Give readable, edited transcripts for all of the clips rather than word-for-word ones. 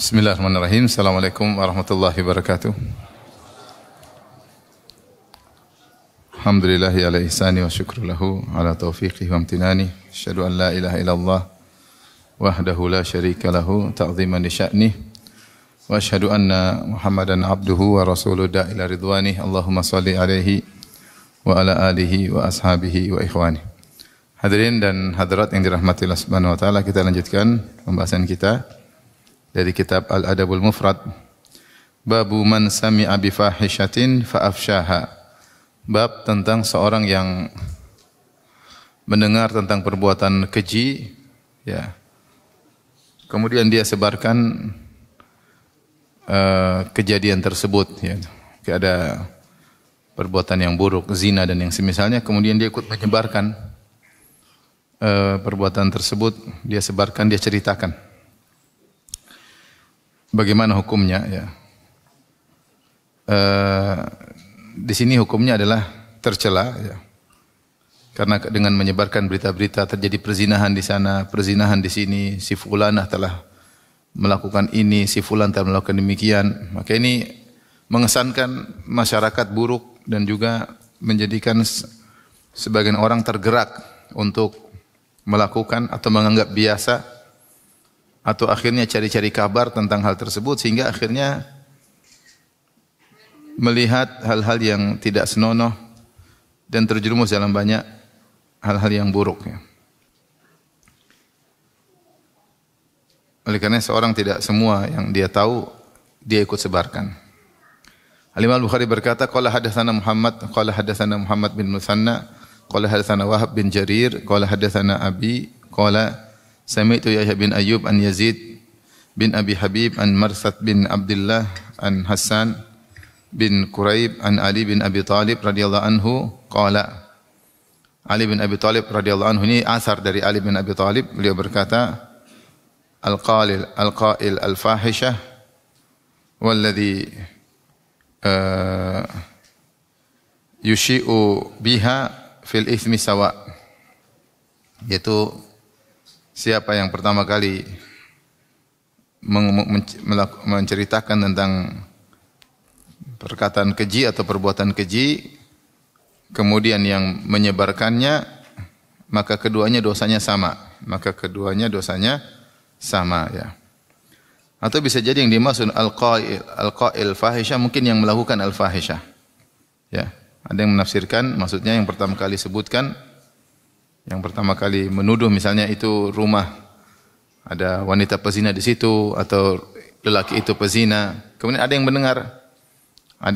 Bismillahirrahmanirrahim. Assalamualaikum warahmatullahi wabarakatuh. Alhamdulillahi ala ihsani wa syukru lahu ala taufiqih wa amtinani. Asyhadu an la ilaha illallah wahdahu la syarika lahu ta'ziman li sya'nih. Wa asyhadu anna Muhammadan abduhu wa rasuluhu da'ila ridwanih. Allahumma salli alaihi wa ala alihi wa ashabihi wa ikhwani. Hadirin dan hadirat yang dirahmati Allah Subhanahu wa taala, kita lanjutkan pembahasan kita dari kitab Al-Adabul Mufrad. Babu man sami'a bi fahishatin fa afshaha. Bab tentang seorang yang mendengar tentang perbuatan keji, ya. Kemudian dia sebarkan kejadian tersebut, ya. Ada perbuatan yang buruk, zina dan yang semisalnya, kemudian dia ikut menyebarkan perbuatan tersebut, dia sebarkan, dia ceritakan. Bagaimana hukumnya, ya? Di sini hukumnya adalah tercela, ya. Karena dengan menyebarkan berita-berita terjadi perzinahan di sana, perzinahan di sini, si fulanah telah melakukan ini, si fulan telah melakukan demikian, maka ini mengesankan masyarakat buruk dan juga menjadikan sebagian orang tergerak untuk melakukan atau menganggap biasa, atau akhirnya cari-cari kabar tentang hal tersebut, sehingga akhirnya melihat hal-hal yang tidak senonoh dan terjerumus dalam banyak hal-hal yang buruk, ya. Oleh karena seorang tidak semua yang dia tahu dia ikut sebarkan. Al-Imam Al-Bukhari berkata, qala hadatsana Muhammad bin Musanna, qala hadatsana Wahab bin Jarir, qala hadatsana Abi, qala sami'tu Yahya bin Ayyub an Yazid bin Abi Habib an Marsad bin Abdullah an Hassan bin Quraib an Ali bin Abi Talib radhiyallahu anhu qala. Ali bin Abi Talib radhiyallahu anhu, ini asar dari Ali bin Abi Talib, beliau berkata, al-qail al-fahishah walladhi yushi'u biha fil ithmi sawa, yaitu siapa yang pertama kali menceritakan tentang perkataan keji atau perbuatan keji, kemudian yang menyebarkannya, maka keduanya dosanya sama. Ya. Atau bisa jadi yang dimaksud al-qail fahisha, mungkin yang melakukan al-fahisha. Ya, ada yang menafsirkan maksudnya yang pertama kali sebutkan, yang pertama kali menuduh misalnya itu rumah ada wanita pezina di situ atau lelaki itu pezina. Kemudian ada yang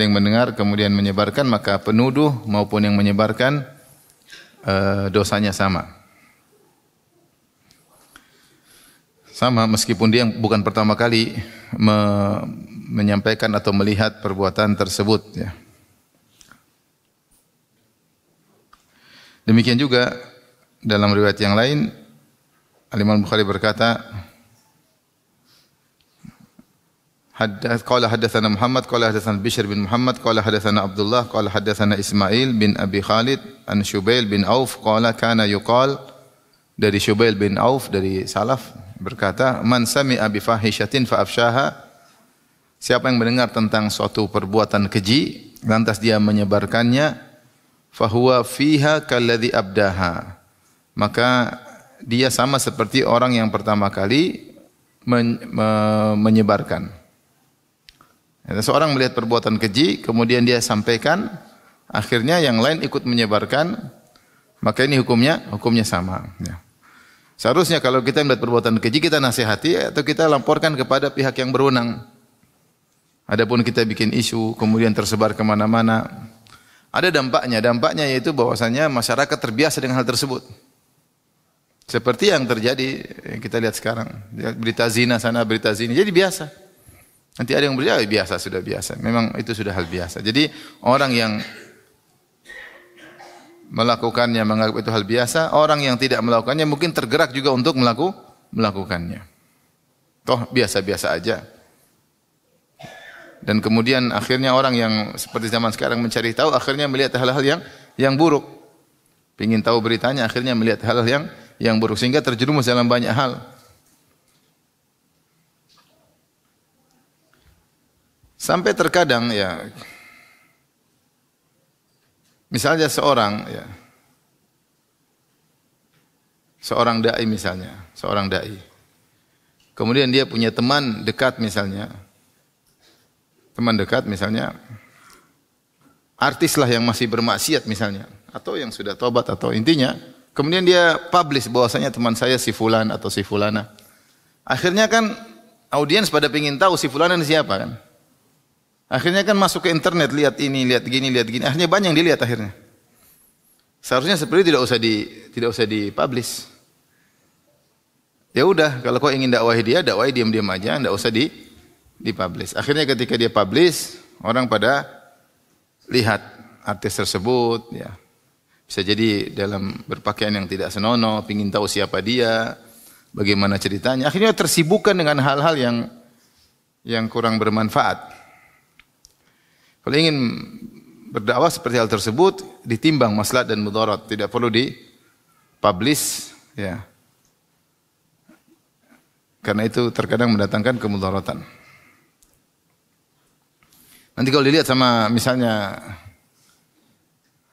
mendengar kemudian menyebarkan, maka penuduh maupun yang menyebarkan dosanya sama. Sama meskipun dia bukan pertama kali menyampaikan atau melihat perbuatan tersebut, ya. Demikian juga dalam riwayat yang lain, Al-Imam Bukhari berkata, qala hadatsana Muhammad, qala hadatsana Bishr bin Muhammad, qala hadatsana Abdullah, qala hadatsana Ismail bin Abi Khalid an Syubail bin Auf, qala kana yuqal, dari Syubail bin Auf dari salaf berkata, man sami'a bi fahishatin fa afshaha, siapa yang mendengar tentang suatu perbuatan keji lantas dia menyebarkannya, fahuwa fiha kalladzi abdaha, maka dia sama seperti orang yang pertama kali menyebarkan. Seorang melihat perbuatan keji, kemudian dia sampaikan, akhirnya yang lain ikut menyebarkan, maka ini hukumnya sama. Ya. Seharusnya kalau kita melihat perbuatan keji, kita nasihati atau kita laporkan kepada pihak yang berwenang. Adapun kita bikin isu, kemudian tersebar kemana-mana, ada dampaknya yaitu bahwasanya masyarakat terbiasa dengan hal tersebut. Seperti yang terjadi, kita lihat sekarang, berita zina sana, berita zina, jadi biasa. Nanti ada yang berjaya, sudah biasa. Memang itu sudah hal biasa. Jadi orang yang melakukannya menganggap itu hal biasa, orang yang tidak melakukannya mungkin tergerak juga untuk melakukannya. Toh biasa-biasa aja. Dan kemudian akhirnya orang yang seperti zaman sekarang mencari tahu, akhirnya melihat hal-hal yang buruk. Ingin tahu beritanya, akhirnya melihat hal-hal yang buruk, sehingga terjerumus dalam banyak hal. Sampai terkadang ya, misalnya seorang dai misalnya, seorang dai. Kemudian dia punya teman dekat misalnya. Teman dekat misalnya artis lah yang masih bermaksiat misalnya, atau yang sudah tobat, atau intinya kemudian dia publish bahwasanya teman saya si fulan atau si fulana. Akhirnya kan audiens pada pengin tahu si fulana ini siapa kan. Akhirnya kan masuk ke internet, lihat ini, lihat gini, lihat gini. Akhirnya banyak yang dilihat akhirnya. Seharusnya seperti itu tidak usah dipublish. Ya udah, kalau kau ingin dakwahi dia, dakwahi diam-diam aja, enggak usah dipublish. Akhirnya ketika dia publish, orang pada lihat artis tersebut, ya. Bisa jadi dalam berpakaian yang tidak senonoh, ingin tahu siapa dia, bagaimana ceritanya. Akhirnya tersibukkan dengan hal-hal yang kurang bermanfaat. Kalau ingin berdakwah seperti hal tersebut, ditimbang maslahat dan mudarat, tidak perlu dipublish, ya. Karena itu terkadang mendatangkan kemudaratan. Nanti kalau dilihat sama misalnya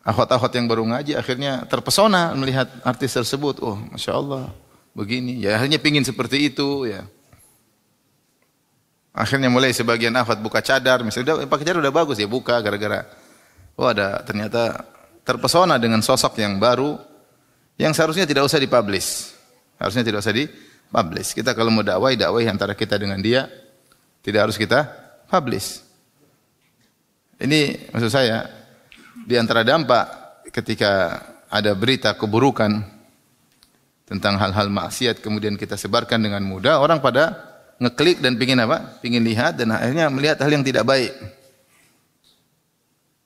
akhwat-akhwat yang baru ngaji, akhirnya terpesona melihat artis tersebut. Oh, Masya Allah, begini. Ya, akhirnya pingin seperti itu. Ya. Akhirnya mulai sebagian akhwat buka cadar. Misalnya, pakai cadar udah bagus ya, buka gara-gara. Oh, ada ternyata terpesona dengan sosok yang baru, yang seharusnya tidak usah dipublish. Harusnya tidak usah dipublish. Kita kalau mau dakwah antara kita dengan dia, tidak harus kita publish. Ini maksud saya, di antara dampak ketika ada berita keburukan tentang hal-hal maksiat kemudian kita sebarkan dengan mudah, orang pada ngeklik dan pingin apa? Pingin lihat dan akhirnya melihat hal yang tidak baik.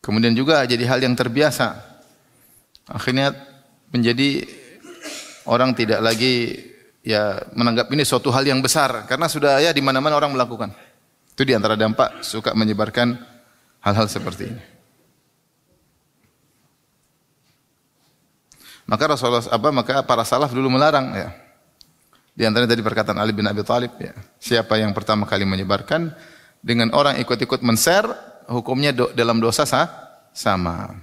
Kemudian juga jadi hal yang terbiasa. Akhirnya menjadi orang tidak lagi ya menganggap ini suatu hal yang besar karena sudah ya di mana-mana orang melakukan. Itu di antara dampak suka menyebarkan hal-hal seperti ini. Maka para salaf dulu melarang ya. Di antaranya tadi perkataan Ali bin Abi Thalib ya. Siapa yang pertama kali menyebarkan dengan orang ikut-ikut men-share, hukumnya dalam dosa sama.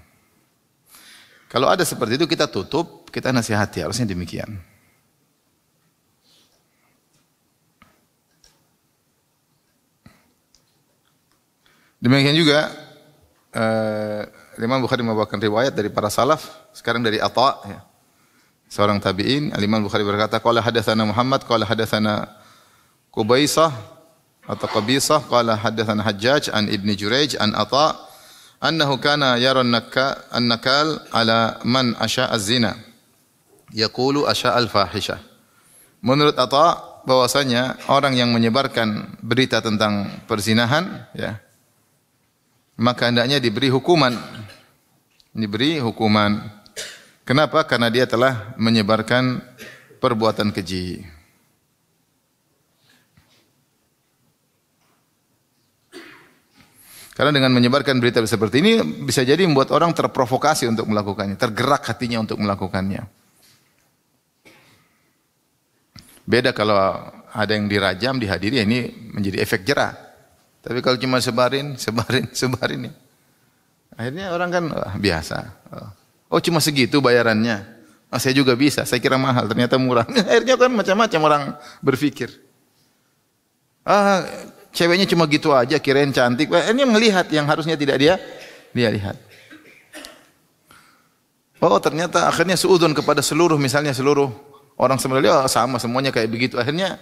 Kalau ada seperti itu kita tutup, kita nasihati, harusnya demikian. Demikian juga Imam Bukhari membawakan riwayat dari para salaf, sekarang dari Atha ya. Seorang tabi'in, Imam Bukhari berkata, qala hadatsana Muhammad, qala hadatsana Qubaisah atau Qabisah, qala hadatsana Hajjaj an Ibni Jurayj an Atha annahu kana yara an-nakal ala man asya'a az-zina yaqulu asya'a al-fahisha. Menurut Atha bahwasanya orang yang menyebarkan berita tentang perzinahan ya, maka hendaknya diberi hukuman. Kenapa? Karena dia telah menyebarkan perbuatan keji. Karena dengan menyebarkan berita seperti ini bisa jadi membuat orang terprovokasi untuk melakukannya, tergerak hatinya untuk melakukannya. Beda kalau ada yang dirajam, dihadiri, ini menjadi efek jerah. Tapi kalau cuma sebarin ya. Akhirnya orang kan biasa. Oh cuma segitu bayarannya. Oh, saya juga bisa, saya kira mahal, ternyata murah. Akhirnya kan macam-macam orang berpikir. Ceweknya cuma gitu aja, kirain cantik. Akhirnya melihat yang harusnya tidak dia lihat. Oh ternyata akhirnya suudzon kepada seluruh orang sebenarnya sama semuanya kayak begitu. Akhirnya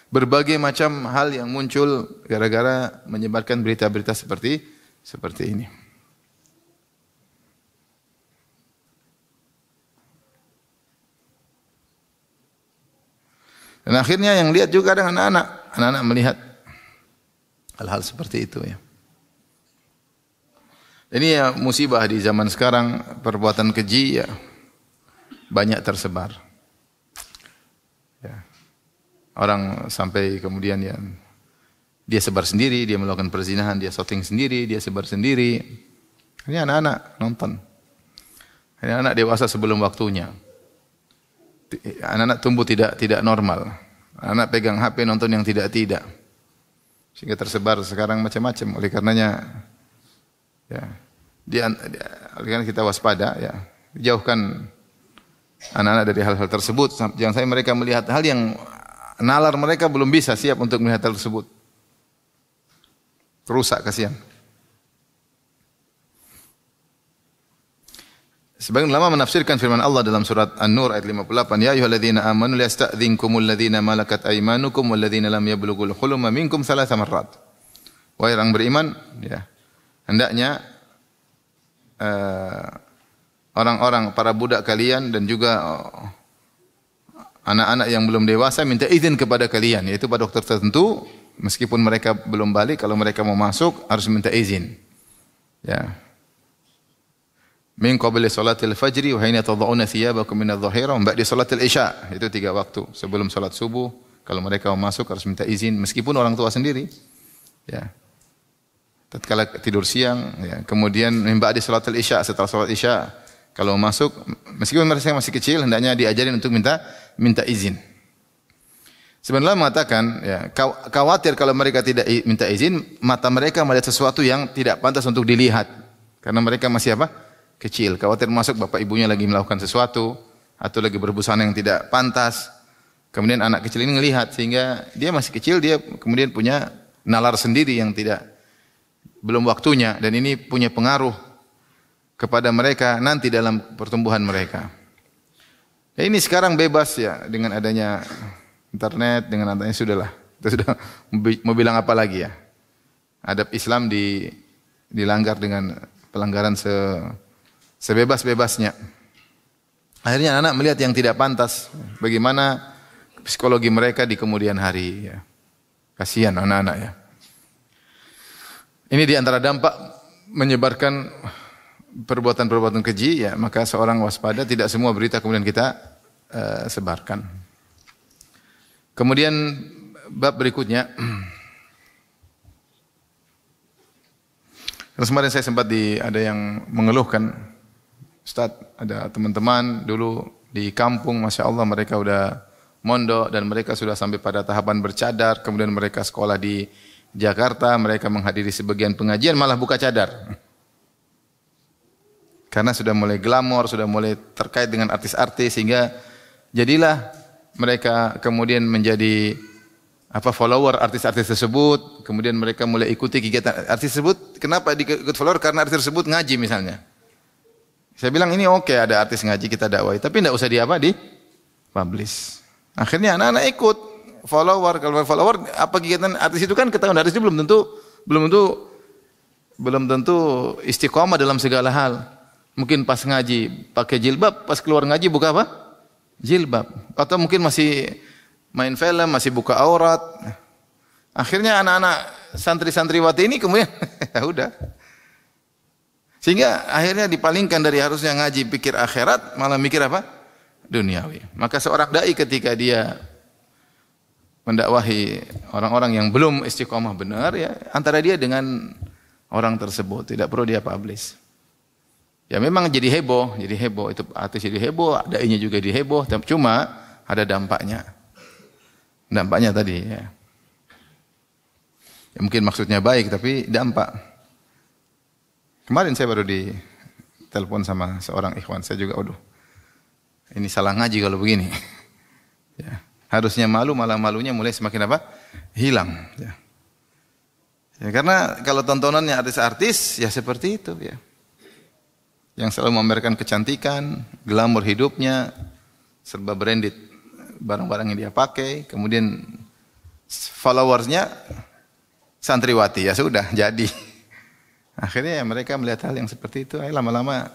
berbagai macam hal yang muncul gara-gara menyebarkan berita-berita seperti ini. Dan akhirnya yang lihat juga ada anak-anak melihat hal-hal seperti itu ya. Ini ya musibah di zaman sekarang, perbuatan keji ya banyak tersebar. Ya. Orang sampai kemudian ya dia sebar sendiri, dia melakukan perzinahan, dia shooting sendiri, dia sebar sendiri. Ini anak-anak nonton. Ini anak dewasa sebelum waktunya. Anak-anak tumbuh tidak normal. Anak pegang HP nonton yang tidak. Sehingga tersebar sekarang macam-macam. Oleh karenanya ya, oleh karena kita waspada ya, jauhkan anak-anak dari hal-hal tersebut. Jangan sampai mereka melihat hal yang nalar mereka belum bisa siap untuk melihat hal tersebut. Rusak, kasihan. Sebagian ulama menafsirkan firman Allah dalam surat An-Nur ayat 58, ya ayyuhalladzina amanu liyasta'dzinkumul ladzina malakat aymanukum wal ladzina lam yablughul huluma minkum thalatha marrat. Wahai orang beriman, ya, hendaknya orang-orang para budak kalian dan juga anak-anak yang belum dewasa minta izin kepada kalian, yaitu pada waktu tertentu meskipun mereka belum balik, kalau mereka mau masuk harus minta izin. Ya. Min qabli salatil fajri wa hina tad'una thiyabakum min adh-dhahira wa ba'da salatil isya. Itu 3 waktu. Sebelum salat subuh, kalau mereka mau masuk harus minta izin meskipun orang tua sendiri. Ya. Tatkala tidur siang, ya. Kemudian min ba'da salatil isya, setelah salat isya, kalau masuk meskipun mereka masih kecil hendaknya diajarin untuk minta izin. Sebenarnya mengatakan, ya, khawatir kalau mereka tidak minta izin, mata mereka melihat sesuatu yang tidak pantas untuk dilihat. Karena mereka masih apa? Kecil, khawatir masuk bapak ibunya lagi melakukan sesuatu atau lagi berbusana yang tidak pantas. Kemudian anak kecil ini melihat sehingga dia masih kecil, dia kemudian punya nalar sendiri yang belum waktunya, dan ini punya pengaruh kepada mereka nanti dalam pertumbuhan mereka. Ya, ini sekarang bebas ya dengan adanya internet, dengan adanya sudahlah. Kita sudah mau bilang apa lagi ya? Adab Islam dilanggar dengan pelanggaran sebebas-bebasnya. Akhirnya anak melihat yang tidak pantas. Bagaimana psikologi mereka di kemudian hari. Ya. Kasihan anak-anak ya. Ini di antara dampak menyebarkan perbuatan-perbuatan keji. Ya, maka seorang waspada, tidak semua berita kemudian kita sebarkan. Kemudian bab berikutnya. Terus kemarin saya sempat ada yang mengeluhkan, Ustaz, ada teman-teman dulu di kampung, Masya Allah mereka udah mondok dan mereka sudah sampai pada tahapan bercadar, kemudian mereka sekolah di Jakarta, mereka menghadiri sebagian pengajian malah buka cadar. Karena sudah mulai glamor, sudah mulai terkait dengan artis-artis, sehingga jadilah mereka kemudian menjadi follower artis-artis tersebut, kemudian mereka mulai ikuti kegiatan artis tersebut. Kenapa ikut follower? Karena artis tersebut ngaji misalnya. Saya bilang ini oke, ada artis ngaji kita dakwai, tapi tidak usah di-publish. Akhirnya anak-anak ikut follower. Kalau follower, apa kegiatan artis itu kan ketahuan, artis itu belum tentu istiqomah dalam segala hal. Mungkin pas ngaji pakai jilbab, pas keluar ngaji buka apa? Jilbab. Atau mungkin masih main film, masih buka aurat. Akhirnya anak-anak santri-santriwati ini kemudian ya udah. Sehingga akhirnya dipalingkan dari harusnya ngaji pikir akhirat, malah mikir apa? Duniawi. Maka seorang dai ketika dia mendakwahi orang-orang yang belum istiqomah benar, ya antara dia dengan orang tersebut tidak perlu dia publish. Ya memang jadi heboh itu artis jadi heboh, dai-nya juga jadi heboh, cuma ada dampaknya. Dampaknya tadi ya. Ya mungkin maksudnya baik tapi dampak. Kemarin saya baru ditelepon sama seorang ikhwan, saya juga ini salah ngaji kalau begini. Ya, harusnya malu, malah malunya mulai semakin apa? Hilang. Ya. Ya, karena kalau tontonannya artis-artis ya seperti itu ya. Yang selalu memamerkan kecantikan, glamor hidupnya, serba branded barang-barang yang dia pakai, kemudian followersnya santriwati, ya sudah jadi. Akhirnya ya mereka melihat hal yang seperti itu, lama-lama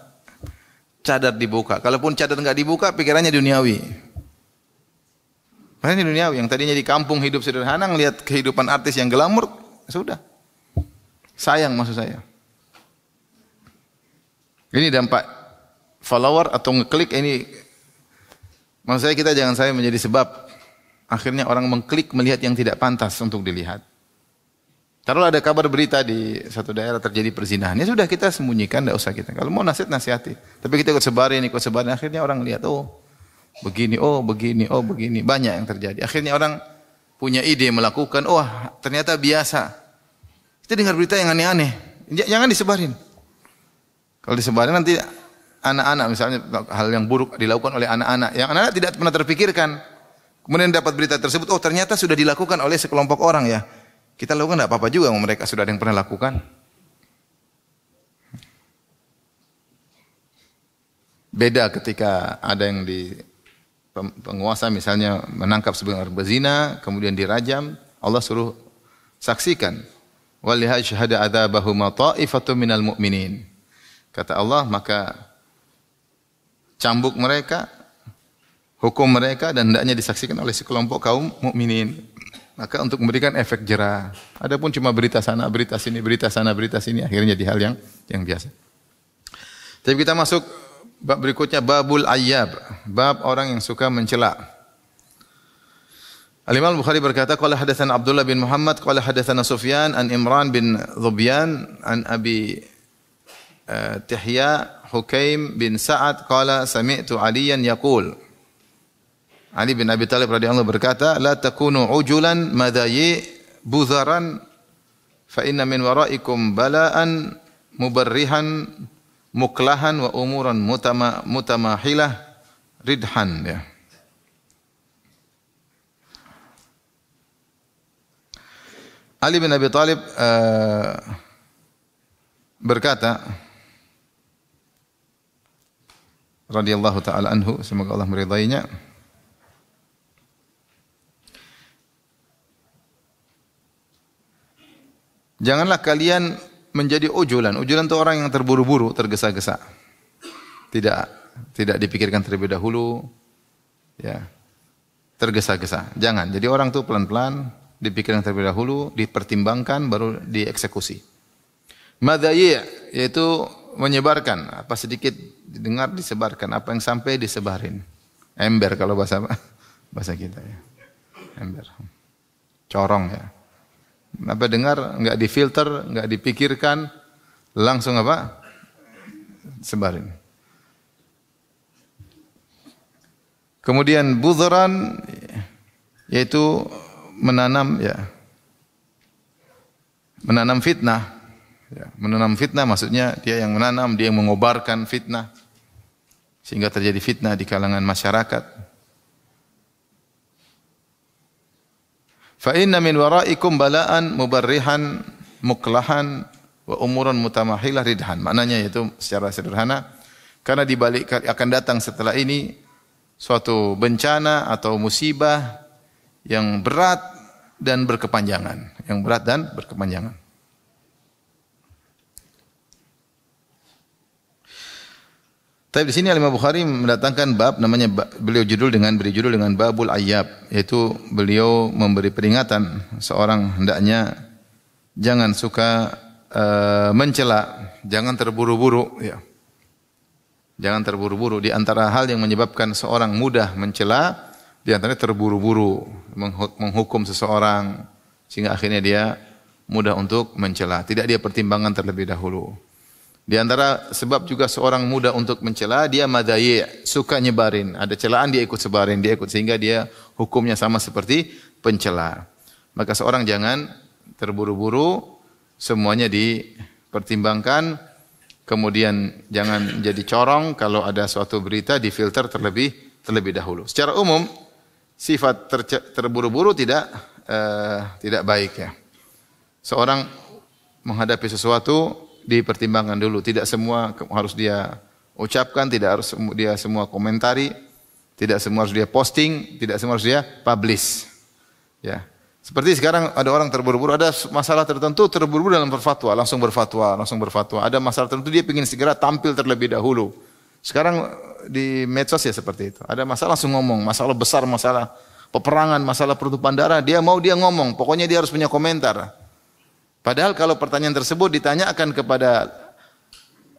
cadar dibuka. Kalaupun cadar enggak dibuka, pikirannya duniawi. Pikirannya duniawi, yang tadinya di kampung hidup sederhana, ngelihat kehidupan artis yang glamor, sudah. Sayang maksud saya. Ini dampak follower atau ngeklik ini. Maksud saya kita jangan sampai menjadi sebab akhirnya orang mengklik melihat yang tidak pantas untuk dilihat. Taruhlah ada kabar berita di satu daerah terjadi perzinahan, ya sudah kita sembunyikan, tidak usah kita. Kalau mau nasihati. Tapi kita ikut sebarin, akhirnya orang lihat, begini, begini, banyak yang terjadi. Akhirnya orang punya ide melakukan, oh ternyata biasa. Kita dengar berita yang aneh-aneh, jangan disebarin. Kalau disebarin nanti anak-anak misalnya hal yang buruk dilakukan oleh anak-anak, yang anak-anak tidak pernah terpikirkan. Kemudian dapat berita tersebut, oh ternyata sudah dilakukan oleh sekelompok orang ya. Kita lakukan tidak apa-apa juga, mereka sudah ada yang pernah lakukan. Beda ketika ada yang di penguasa misalnya menangkap seorang berzina, kemudian dirajam, Allah suruh saksikan. Waliha syahada adzabahum ta'ifatun minal mu'minin. Kata Allah, maka cambuk mereka, hukum mereka dan hendaknya disaksikan oleh sekelompok kaum mukminin. Maka untuk memberikan efek jerah. Adapun cuma berita sana, berita sini, berita sana, berita sini, akhirnya jadi hal yang biasa. Tapi kita masuk bab berikutnya, babul ayyab, bab orang yang suka mencela. Al-Imam Al-Bukhari berkata, qala hadatsana Abdullah bin Muhammad, qala hadatsana Sufyan an Imran bin Dhubyan an Abi Tihya Hukaim bin Sa'ad qala sami'tu Aliyan yaqul. Ali bin Abi Thalib radhiyallahu berkata, la takunu ujulan madhayi budharan fa inna min waraikum bala'an mubarrihan muklahan wa umuran mutamahilah ridhan ya. Ali bin Abi Thalib berkata radhiyallahu taala anhu, semoga Allah meridainya, janganlah kalian menjadi ujulan. Ujulan itu orang yang terburu-buru, tergesa-gesa. Tidak dipikirkan terlebih dahulu. Ya. Tergesa-gesa. Jangan. Jadi orang itu pelan-pelan, dipikirkan terlebih dahulu, dipertimbangkan baru dieksekusi. Madhayi' yaitu menyebarkan, apa sedikit didengar disebarkan, apa yang sampai disebarin. Ember kalau bahasa kita ya. Ember. Corong ya. Apa dengar, enggak difilter, enggak dipikirkan, langsung apa? Sebarin. Kemudian budhuran yaitu menanam ya. Menanam fitnah. Ya, menanam fitnah maksudnya dia yang menanam, dia yang mengobarkan fitnah sehingga terjadi fitnah di kalangan masyarakat. Fa inna min waraikum bala'an mubarrihan muklahan wa umuran mutamahilah ridhan. Maknanya yaitu secara sederhana, karena di balik akan datang setelah ini suatu bencana atau musibah yang berat dan berkepanjangan, yang berat dan berkepanjangan. Tapi di sini Imam Bukhari mendatangkan bab namanya, beri judul dengan babul ayyab, yaitu beliau memberi peringatan seorang hendaknya jangan suka mencela, jangan terburu-buru ya. Jangan terburu-buru. Di antara hal yang menyebabkan seorang mudah mencela, di antaranya terburu-buru menghukum seseorang sehingga akhirnya dia mudah untuk mencela, tidak dia pertimbangkan terlebih dahulu. Di antara sebab juga seorang mudah untuk mencela, dia madhayi', suka nyebarin. Ada celaan dia ikut sebarin, dia ikut sehingga dia hukumnya sama seperti pencela. Maka seorang jangan terburu-buru, semuanya dipertimbangkan. Kemudian jangan jadi corong, kalau ada suatu berita difilter terlebih dahulu. Secara umum sifat terburu-buru tidak baik ya. Seorang menghadapi sesuatu dipertimbangkan dulu, tidak semua harus dia ucapkan, tidak harus dia semua komentari, tidak semua harus dia posting, tidak semua harus dia publish. Ya. Seperti sekarang ada orang terburu-buru, ada masalah tertentu terburu-buru dalam berfatwa, langsung berfatwa. Ada masalah tertentu dia ingin segera tampil terlebih dahulu. Sekarang di medsos ya seperti itu. Ada masalah langsung ngomong, masalah besar, masalah peperangan, masalah pertumpahan darah, dia ngomong, pokoknya dia harus punya komentar. Padahal kalau pertanyaan tersebut ditanyakan kepada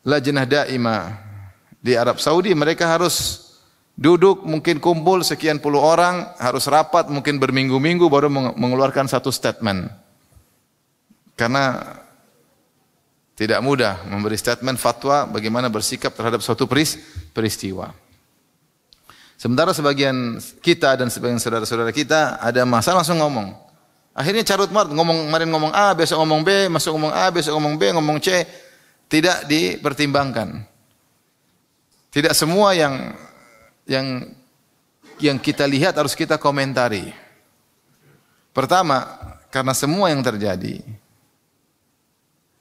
Lajnah Daimah di Arab Saudi, mereka harus duduk, mungkin kumpul sekian puluh orang, harus rapat, mungkin berminggu-minggu baru mengeluarkan satu statement. Karena tidak mudah memberi statement fatwa bagaimana bersikap terhadap suatu peristiwa. Sementara sebagian kita dan sebagian saudara-saudara kita ada masalah langsung ngomong. Akhirnya carut marut, kemarin ngomong A, besok ngomong B, masuk ngomong A, besok ngomong B, ngomong C, tidak dipertimbangkan. Tidak semua yang kita lihat harus kita komentari. Pertama, karena semua yang terjadi,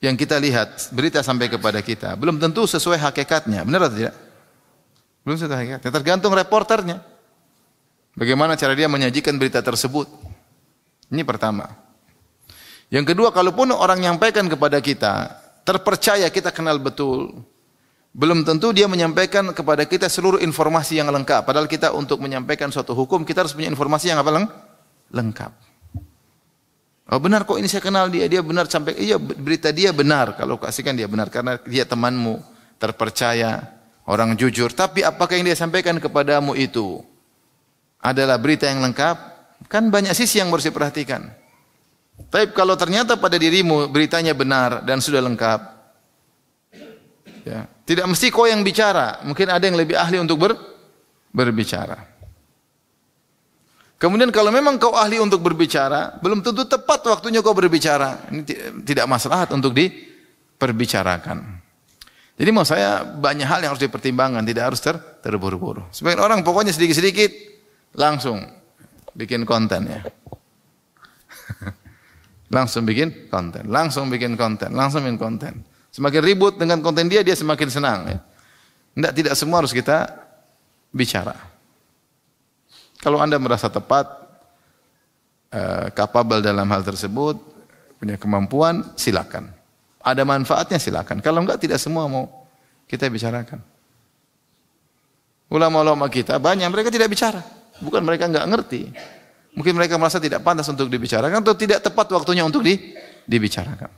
yang kita lihat, berita sampai kepada kita, belum tentu sesuai hakikatnya. Benar atau tidak? Belum sesuai hakikatnya. Tergantung reporternya. Bagaimana cara dia menyajikan berita tersebut. Ini pertama. Yang kedua, kalaupun orang menyampaikan kepada kita, terpercaya kita kenal betul, belum tentu dia menyampaikan kepada kita seluruh informasi yang lengkap. Padahal kita untuk menyampaikan suatu hukum, kita harus punya informasi yang apa? Lengkap. Oh benar kok ini saya kenal dia benar sampai iya berita dia benar kalau kasihkan dia benar karena dia temanmu terpercaya, orang jujur. Tapi apakah yang dia sampaikan kepadamu itu adalah berita yang lengkap? Kan banyak sisi yang harus diperhatikan. Tapi kalau ternyata pada dirimu beritanya benar dan sudah lengkap, ya, tidak mesti kau yang bicara. Mungkin ada yang lebih ahli untuk berbicara. Kemudian kalau memang kau ahli untuk berbicara, belum tentu tepat waktunya kau berbicara. Ini tidak masalah untuk diperbicarakan. Jadi mau saya banyak hal yang harus dipertimbangkan, tidak harus terburu-buru. Sebagian orang pokoknya sedikit-sedikit langsung bikin konten ya. Langsung bikin konten. Semakin ribut dengan konten dia semakin senang ya. Tidak semua harus kita bicara. Kalau Anda merasa tepat, capable dalam hal tersebut, punya kemampuan, silakan. Ada manfaatnya silakan. Kalau enggak, tidak semua mau kita bicarakan. Ulama-ulama kita banyak mereka tidak bicara. Bukan mereka enggak ngerti. Mungkin mereka merasa tidak pantas untuk dibicarakan atau tidak tepat waktunya untuk dibicarakan.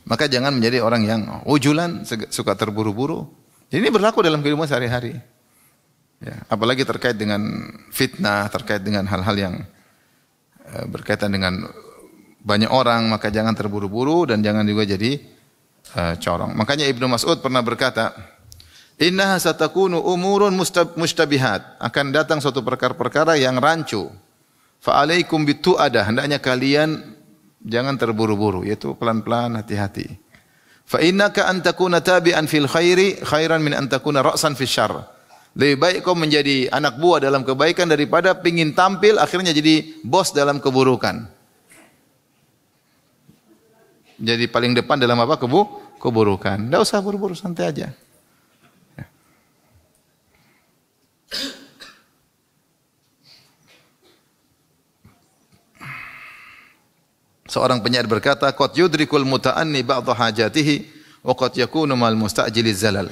Maka jangan menjadi orang yang ujulan, suka terburu-buru. Jadi ini berlaku dalam kehidupan sehari-hari. Ya, apalagi terkait dengan fitnah, terkait dengan hal-hal yang berkaitan dengan banyak orang, maka jangan terburu-buru dan jangan juga jadi corong. Makanya Ibnu Mas'ud pernah berkata, "Innaha satakunu umurun mustabihat." Akan datang suatu perkara-perkara yang rancu. Fa alaikum bitu'adah, hendaknya kalian jangan terburu-buru, yaitu pelan-pelan, hati-hati. Fa innaka an takuna tabi'an fil khairi khairan min an takuna ra'san fil syarr. Lebih baik kau menjadi anak buah dalam kebaikan daripada pingin tampil akhirnya jadi bos dalam keburukan. Jadi paling depan dalam apa? Keburukan. Tidak usah buru-buru, santai aja. Ya. Seorang penyair berkata, "Qad yudrikul muta'anni ba'dha hajatihi wa qad yakunu mal musta'jiliz zalal."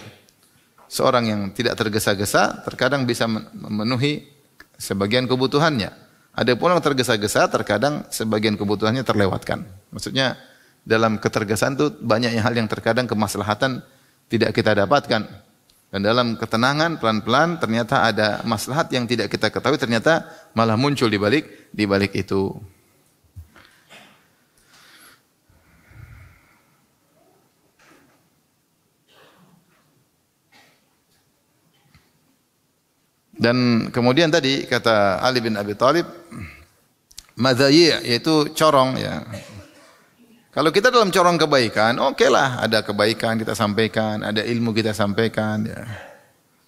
Seorang yang tidak tergesa-gesa terkadang bisa memenuhi sebagian kebutuhannya. Adapun orang tergesa-gesa terkadang sebagian kebutuhannya terlewatkan. Maksudnya dalam ketergesaan itu banyak hal yang terkadang kemaslahatan tidak kita dapatkan. Dan dalam ketenangan pelan-pelan ternyata ada maslahat yang tidak kita ketahui ternyata malah muncul di balik itu. Dan kemudian tadi kata Ali bin Abi Thalib, madzayi' yaitu corong ya. Kalau kita dalam corong kebaikan, oke lah, ada kebaikan kita sampaikan, ada ilmu kita sampaikan ya.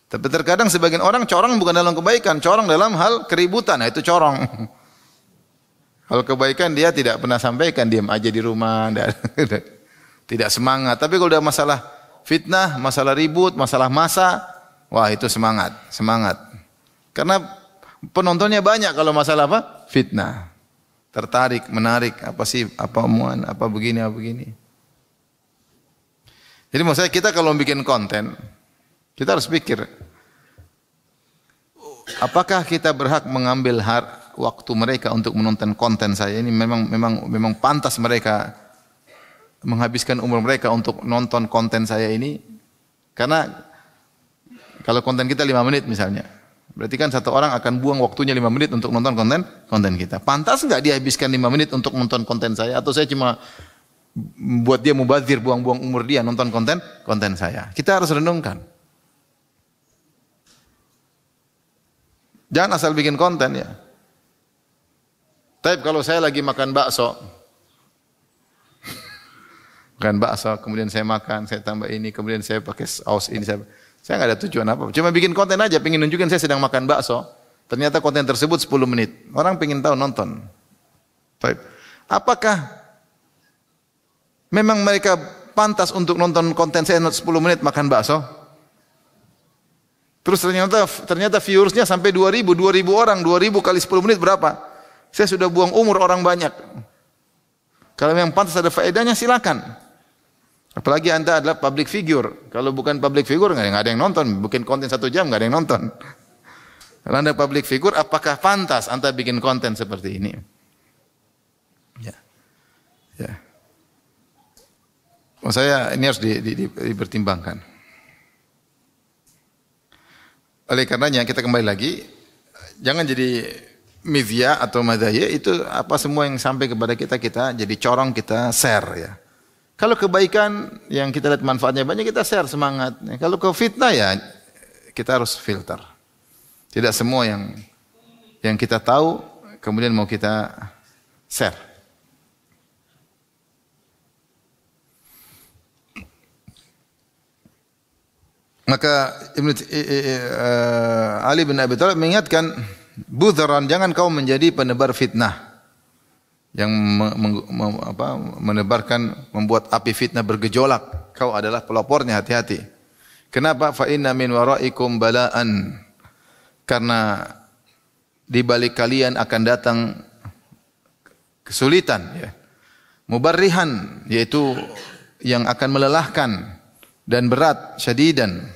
Tapi terkadang sebagian orang corong bukan dalam kebaikan, corong dalam hal keributan, nah itu corong. Kalau kebaikan dia tidak pernah sampaikan, diam aja di rumah, tidak semangat. Tapi kalau udah masalah fitnah, masalah ribut, masalah masa, wah itu semangat. Karena penontonnya banyak kalau masalah apa? Fitnah. Tertarik, menarik, apa sih, apa omongan, apa begini. Jadi maksudnya kita kalau bikin konten, kita harus pikir, apakah kita berhak mengambil waktu mereka untuk menonton konten saya ini memang pantas mereka menghabiskan umur mereka untuk nonton konten saya ini? Karena kalau konten kita 5 menit misalnya, berarti kan satu orang akan buang waktunya 5 menit untuk nonton konten kita. Pantas enggak dia habiskan 5 menit untuk nonton konten saya? Atau saya cuma buat dia mubazir, buang-buang umur dia nonton konten saya? Kita harus renungkan. Jangan asal bikin konten ya. Tapi kalau saya lagi makan bakso, kemudian saya makan, saya tambah ini, kemudian saya pakai saus ini, saya nggak ada tujuan apa. Cuma bikin konten aja, pengen nunjukin saya sedang makan bakso. Ternyata konten tersebut 10 menit. Orang pengen tahu, nonton. Baik. Apakah memang mereka pantas untuk nonton konten saya 10 menit makan bakso? Terus ternyata viewersnya sampai 2000 orang, 2000 kali 10 menit berapa? Saya sudah buang umur orang banyak. Kalau memang pantas ada faedahnya silakan. Apalagi Anda adalah public figure. Kalau bukan public figure nggak ada yang nonton. Bikin konten 1 jam nggak ada yang nonton. Kalau Anda public figure, apakah pantas Anda bikin konten seperti ini? Ya. Ya. Oh, saya ini harus dipertimbangkan. Oleh karenanya kita kembali lagi, jangan jadi media atau madaya itu apa semua yang sampai kepada kita jadi corong, kita share ya. Kalau kebaikan yang kita lihat manfaatnya banyak, kita share semangat. Kalau ke fitnah ya kita harus filter. Tidak semua yang kita tahu kemudian mau kita share. Maka Ali bin Abi Thalib mengingatkan, "Budharan, jangan kau menjadi penebar fitnah yang menebarkan, membuat api fitnah bergejolak. Kau adalah pelopornya, hati-hati. Kenapa? Fa inna min waraikum bala'an. Karena di balik kalian akan datang kesulitan ya. Mubarrihan, yaitu yang akan melelahkan dan berat, syadidan.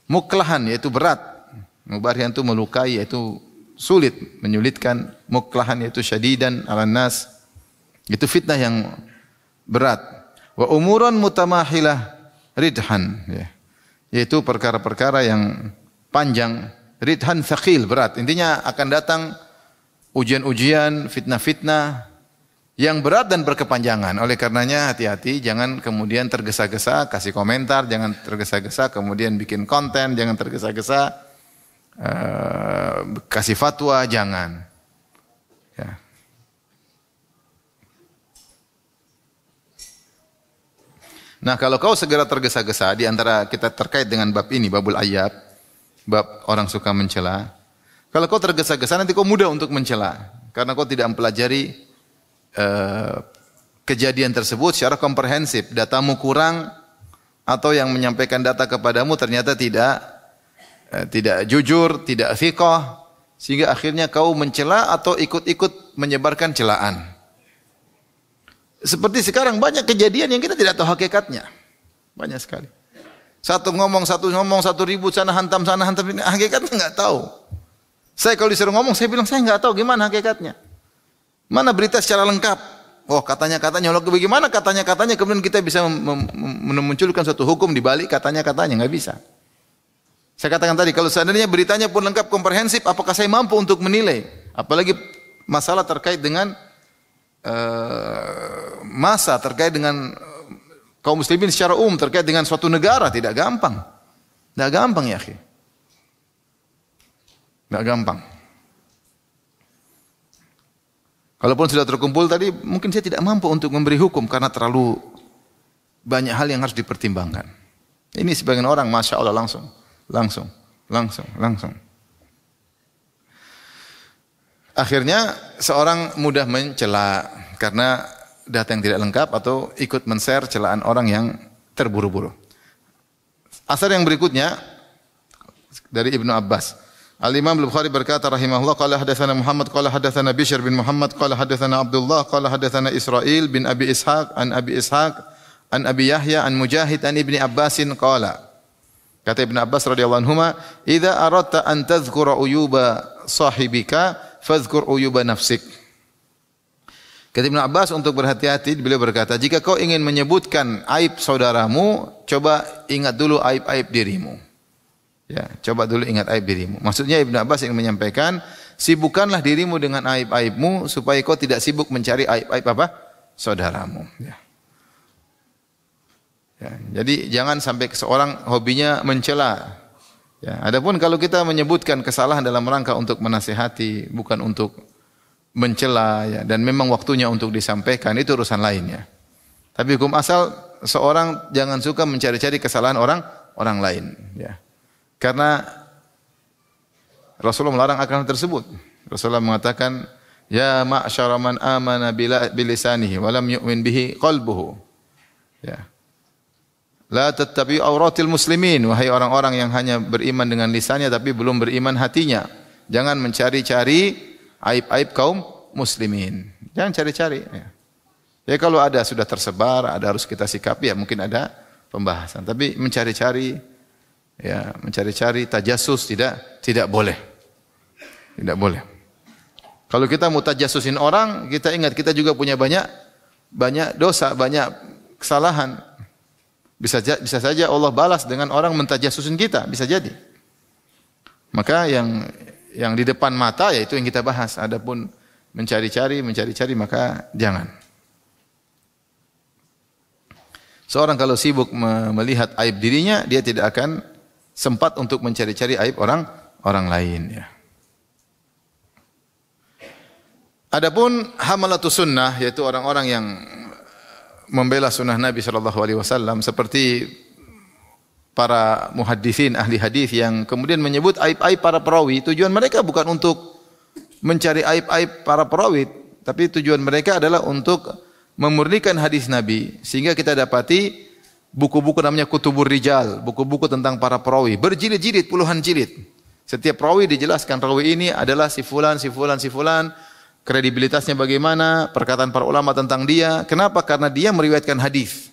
Muklahan, yaitu berat. Mubarrihan itu melukai, yaitu sulit, menyulitkan. Muklahan, yaitu syadidan ala nas. Itu fitnah yang berat. Wa umuran mutamahilah ridhan, ya. Yaitu perkara-perkara yang panjang. Ridhan thaqil, berat. Intinya akan datang ujian-ujian, fitnah-fitnah yang berat dan berkepanjangan. Oleh karenanya hati-hati, jangan kemudian tergesa-gesa kasih komentar, jangan tergesa-gesa kemudian bikin konten, jangan tergesa-gesa kasih fatwa, jangan. Ya. Nah, kalau kau segera tergesa-gesa di antara kita terkait dengan bab ini, babul ayyab, bab orang suka mencela. Kalau kau tergesa-gesa nanti kau mudah untuk mencela karena kau tidak mempelajari kejadian tersebut secara komprehensif. Datamu kurang atau yang menyampaikan data kepadamu ternyata tidak jujur, tidak thiqah, sehingga akhirnya kau mencela atau ikut-ikut menyebarkan celaan. Seperti sekarang banyak kejadian yang kita tidak tahu hakikatnya. Banyak sekali. Satu ngomong 1000 sana hantam ini, hakikatnya enggak tahu. Saya kalau disuruh ngomong, saya bilang saya enggak tahu gimana hakikatnya. Mana berita secara lengkap? Oh, katanya-katanya. Lalu bagaimana katanya-katanya kemudian kita bisa memunculkan suatu hukum di balik katanya-katanya? Enggak bisa. Saya katakan tadi, kalau seandainya beritanya pun lengkap, komprehensif, apakah saya mampu untuk menilai? Apalagi masalah terkait dengan masa, terkait dengan kaum muslimin secara umum, terkait dengan suatu negara, tidak gampang. Tidak gampang ya akhi. Tidak gampang. Kalaupun sudah terkumpul tadi, mungkin saya tidak mampu untuk memberi hukum karena terlalu banyak hal yang harus dipertimbangkan. Ini sebagian orang, Masya Allah langsung. Akhirnya seorang mudah mencela karena data yang tidak lengkap atau ikut men-share celaan orang yang terburu-buru. Asar yang berikutnya dari Ibnu Abbas. Al-Imam Al-Bukhari berkata rahimahullah, qala hadatsana Muhammad qala hadatsana Bishr bin Muhammad qala hadatsana Abdullah qala hadatsana Israil bin Abi Ishaq an Abi Yahya an Mujahid an Ibni Abbasin qala. Kata Ibnu Abbas radhiyallahu anhuma, "Idza aradta an tadhkura uyuba sahibika fadhkur uyuba nafsik." Kata Ibnu Abbas untuk berhati-hati, beliau berkata, jika kau ingin menyebutkan aib saudaramu, coba ingat dulu aib-aib dirimu. Ya, coba dulu ingat aib dirimu. Maksudnya Ibnu Abbas ingin menyampaikan, sibukkanlah dirimu dengan aib-aibmu supaya kau tidak sibuk mencari aib-aib apa? Saudaramu. Ya. Ya, jadi jangan sampai seorang hobinya mencela. Ya, adapun kalau kita menyebutkan kesalahan dalam rangka untuk menasihati, bukan untuk mencela ya, dan memang waktunya untuk disampaikan, itu urusan lainnya. Tapi hukum asal seorang jangan suka mencari-cari kesalahan orang lain ya. Karena Rasulullah melarang akan hal tersebut. Rasulullah mengatakan, "Ya ma'syara man amana bilisanihi wa lam yu'min bihi qalbuhu." Ya. La tattabi'u auratil muslimin, wahai orang-orang yang hanya beriman dengan lisannya tapi belum beriman hatinya. Jangan mencari-cari aib-aib kaum muslimin. Jangan cari-cari ya. Ya kalau ada sudah tersebar, ada harus kita sikapi ya mungkin ada pembahasan. Tapi mencari-cari ya, mencari-cari tajassus tidak boleh. Tidak boleh. Kalau kita mau tajassusin orang, kita ingat kita juga punya banyak dosa, banyak kesalahan. Bisa saja Allah balas dengan orang mentajassusin kita, bisa jadi. Maka yang di depan mata yaitu yang kita bahas. Adapun mencari-cari maka jangan. Seorang kalau sibuk melihat aib dirinya, dia tidak akan sempat untuk mencari-cari aib orang lain ya. Adapun hamalatus sunnah, yaitu orang-orang yang membela sunnah Nabi sallallahu alaihi wasallam, seperti para muhadditsin, ahli hadis yang kemudian menyebut aib-aib para perawi, tujuan mereka bukan untuk mencari aib-aib para perawi, tapi tujuan mereka adalah untuk memurnikan hadis Nabi, sehingga kita dapati buku-buku namanya Kutubur Rijal, buku-buku tentang para perawi, berjilid-jilid, puluhan jilid. Setiap perawi dijelaskan rawi ini adalah si fulan, kredibilitasnya bagaimana, perkataan para ulama tentang dia. Kenapa? Karena dia meriwayatkan hadis.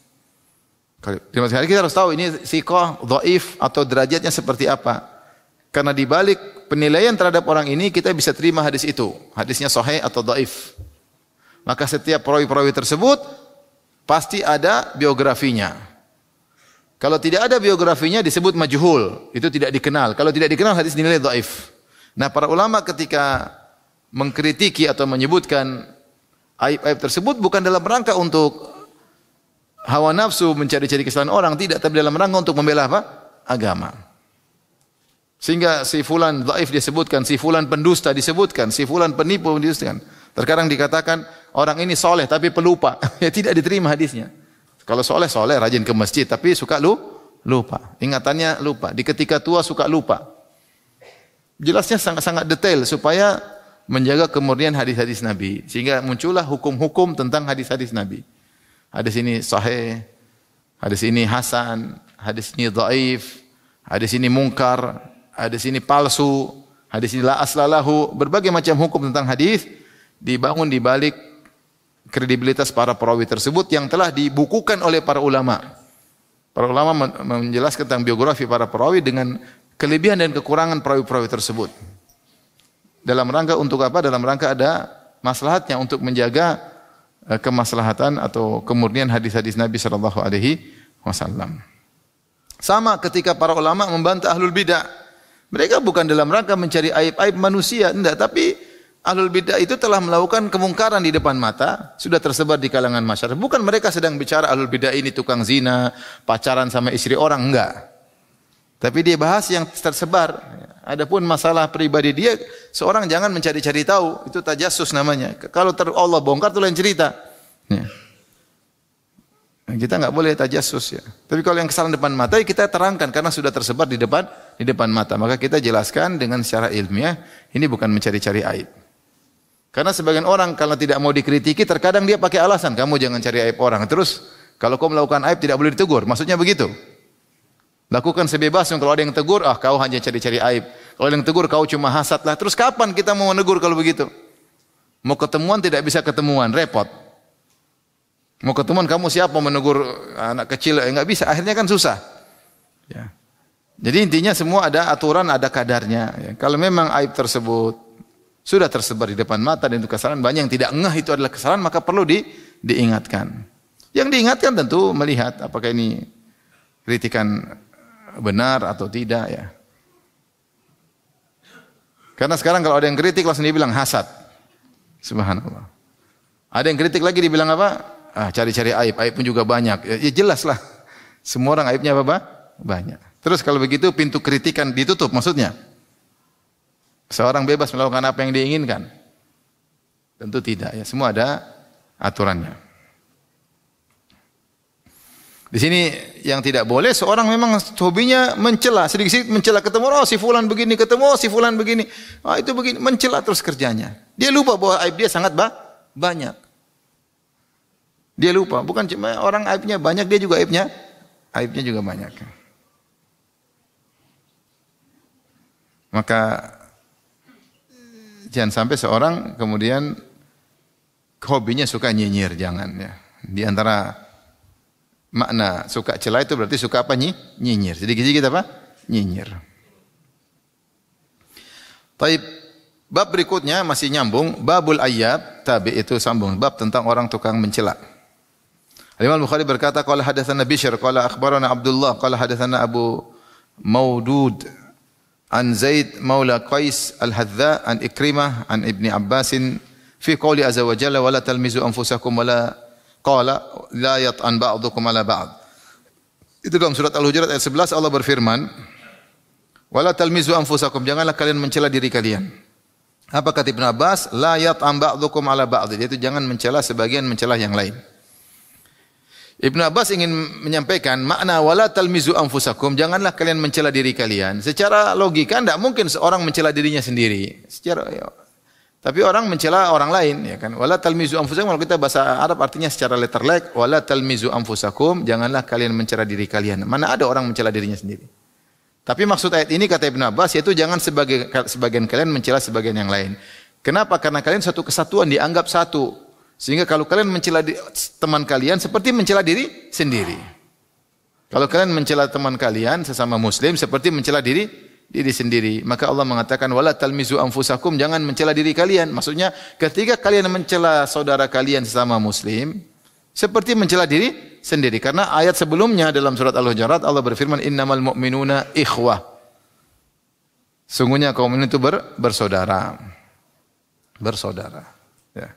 Kita harus tahu ini thiqah, dhaif atau derajatnya seperti apa. Karena di balik penilaian terhadap orang ini kita bisa terima hadis itu, hadisnya sahih atau dhaif. Maka setiap perawi-perawi tersebut pasti ada biografinya. Kalau tidak ada biografinya disebut majhul, itu tidak dikenal. Kalau tidak dikenal hadis dinilai dhaif. Nah, para ulama ketika mengkritiki atau menyebutkan aib-aib tersebut bukan dalam rangka untuk hawa nafsu mencari-cari kesalahan orang, tidak, tapi dalam rangka untuk membela apa? Agama. Sehingga si fulan dhaif disebutkan, si fulan pendusta disebutkan, si fulan penipu disebutkan. Terkadang dikatakan orang ini soleh tapi pelupa, ya tidak diterima hadisnya. Kalau soleh, rajin ke masjid, tapi suka lupa. Ingatannya lupa. Di ketika tua suka lupa. Jelasnya sangat-sangat detail supaya menjaga kemurnian hadis-hadis Nabi. Sehingga muncullah hukum-hukum tentang hadis-hadis Nabi. Hadis ini sahih, hadis ini hasan, hadis ini dhaif, hadis ini mungkar, hadis ini palsu, hadis ini la aslalahu. Berbagai macam hukum tentang hadis dibangun di balik kredibilitas para perawi tersebut yang telah dibukukan oleh para ulama. Para ulama menjelaskan tentang biografi para perawi dengan kelebihan dan kekurangan perawi-perawi tersebut. Dalam rangka untuk apa? Dalam rangka ada maslahatnya untuk menjaga kemaslahatan atau kemurnian hadis-hadis Nabi sallallahu alaihi wasallam. Sama ketika para ulama membantah ahlul bidah. Mereka bukan dalam rangka mencari aib-aib manusia, enggak, tapi ahlul bidah itu telah melakukan kemungkaran di depan mata, sudah tersebar di kalangan masyarakat. Bukan mereka sedang bicara ahlul bidah ini tukang zina, pacaran sama istri orang, enggak. Tapi dia bahas yang tersebar. Adapun masalah pribadi dia, seorang jangan mencari-cari tahu, itu tajassus namanya. Kalau Allah bongkar itu lain cerita. Ya. Kita enggak boleh tajassus ya. Tapi kalau yang kesalahan depan mata kita terangkan karena sudah tersebar di depan mata. Maka kita jelaskan dengan secara ilmiah, ini bukan mencari-cari aib. Karena sebagian orang kalau tidak mau dikritiki, terkadang dia pakai alasan, kamu jangan cari aib orang. Terus kalau kau melakukan aib tidak boleh ditegur. Maksudnya begitu. Lakukan sebebasnya. Kalau ada yang tegur, kau hanya cari-cari aib. Kalau ada yang tegur, kau cuma hasad lah. Terus kapan kita mau menegur kalau begitu? Mau ketemuan tidak bisa ketemuan, repot. Mau ketemuan kamu siapa menegur anak kecil? Enggak bisa. Akhirnya kan susah. Ya. Jadi intinya semua ada aturan, ada kadarnya. Ya. Kalau memang aib tersebut sudah tersebar di depan mata dan itu kesalahan, banyak yang tidak ngeh itu adalah kesalahan, maka perlu diingatkan. Yang diingatkan tentu melihat apakah ini kritikan benar atau tidak ya. Karena sekarang kalau ada yang kritik langsung dibilang hasad. Subhanallah. Ada yang kritik lagi dibilang apa? Cari-cari aib pun juga banyak. Ya jelas lah. Semua orang aibnya apa? Banyak. Terus kalau begitu pintu kritikan ditutup maksudnya? Seorang bebas melakukan apa yang diinginkan? Tentu tidak ya, semua ada aturannya. Di sini yang tidak boleh seorang memang hobinya mencela, sedikit-sedikit mencela, ketemu oh si fulan begini, ketemu oh si fulan begini. Ah itu begini, mencela terus kerjanya. Dia lupa bahwa aib dia sangat banyak. Dia lupa, bukan cuma orang aibnya banyak, dia juga aibnya juga banyak. Maka jangan sampai seorang kemudian hobinya suka nyinyir, jangan ya. Di antara makna suka celah itu berarti suka apa? Nyinyir. Sedikit-sedikit apa? Nyinyir. Taib. Bab berikutnya masih nyambung. Babul ayyab. Tabi itu sambung. Bab tentang orang tukang mencela. Imam Bukhari berkata, qala hadatsana Bishr, qala akhbarana Abdullah, qala hadatsana Abu Maudud an Zaid maula Qais al-Hadza an Ikrimah an Ibni Abbasin fi qouli azza wa jalla wala talmizu anfusakum wala qala la yat'an ba'dukum ala ba'd. Itu dalam surat Al-Hujurat ayat 11 Allah berfirman, wala talmizu anfusakum, janganlah kalian mencela diri kalian. Apa kata Ibnu Abbas? La yat'an ba'dukum ala ba'd. Yaitu jangan mencela sebagian mencela yang lain. Ibnu Abbas ingin menyampaikan makna wala talmizu anfusakum, janganlah kalian mencela diri kalian. Secara logika tidak mungkin seorang mencela dirinya sendiri. Tapi orang mencela orang lain, ya kan? Wala talmizu anfusakum, kalau kita bahasa Arab artinya secara letterlek, wala talmizu anfusakum, janganlah kalian mencela diri kalian. Mana ada orang mencela dirinya sendiri. Tapi maksud ayat ini kata Ibnu Abbas yaitu jangan sebagian kalian mencela sebagian yang lain. Kenapa? Karena kalian satu kesatuan, dianggap satu. Sehingga kalau kalian mencela teman kalian seperti mencela diri sendiri. Kalau kalian mencela teman kalian sesama muslim seperti mencela diri sendiri. Maka Allah mengatakan wala talmizu anfusakum, jangan mencela diri kalian. Maksudnya ketika kalian mencela saudara kalian sesama muslim seperti mencela diri sendiri. Karena ayat sebelumnya dalam surat Al-Hujurat Allah berfirman innamal mu'minuna ikhwah. Sungguhnya kaum mukmin itu bersaudara. Bersaudara. Ya.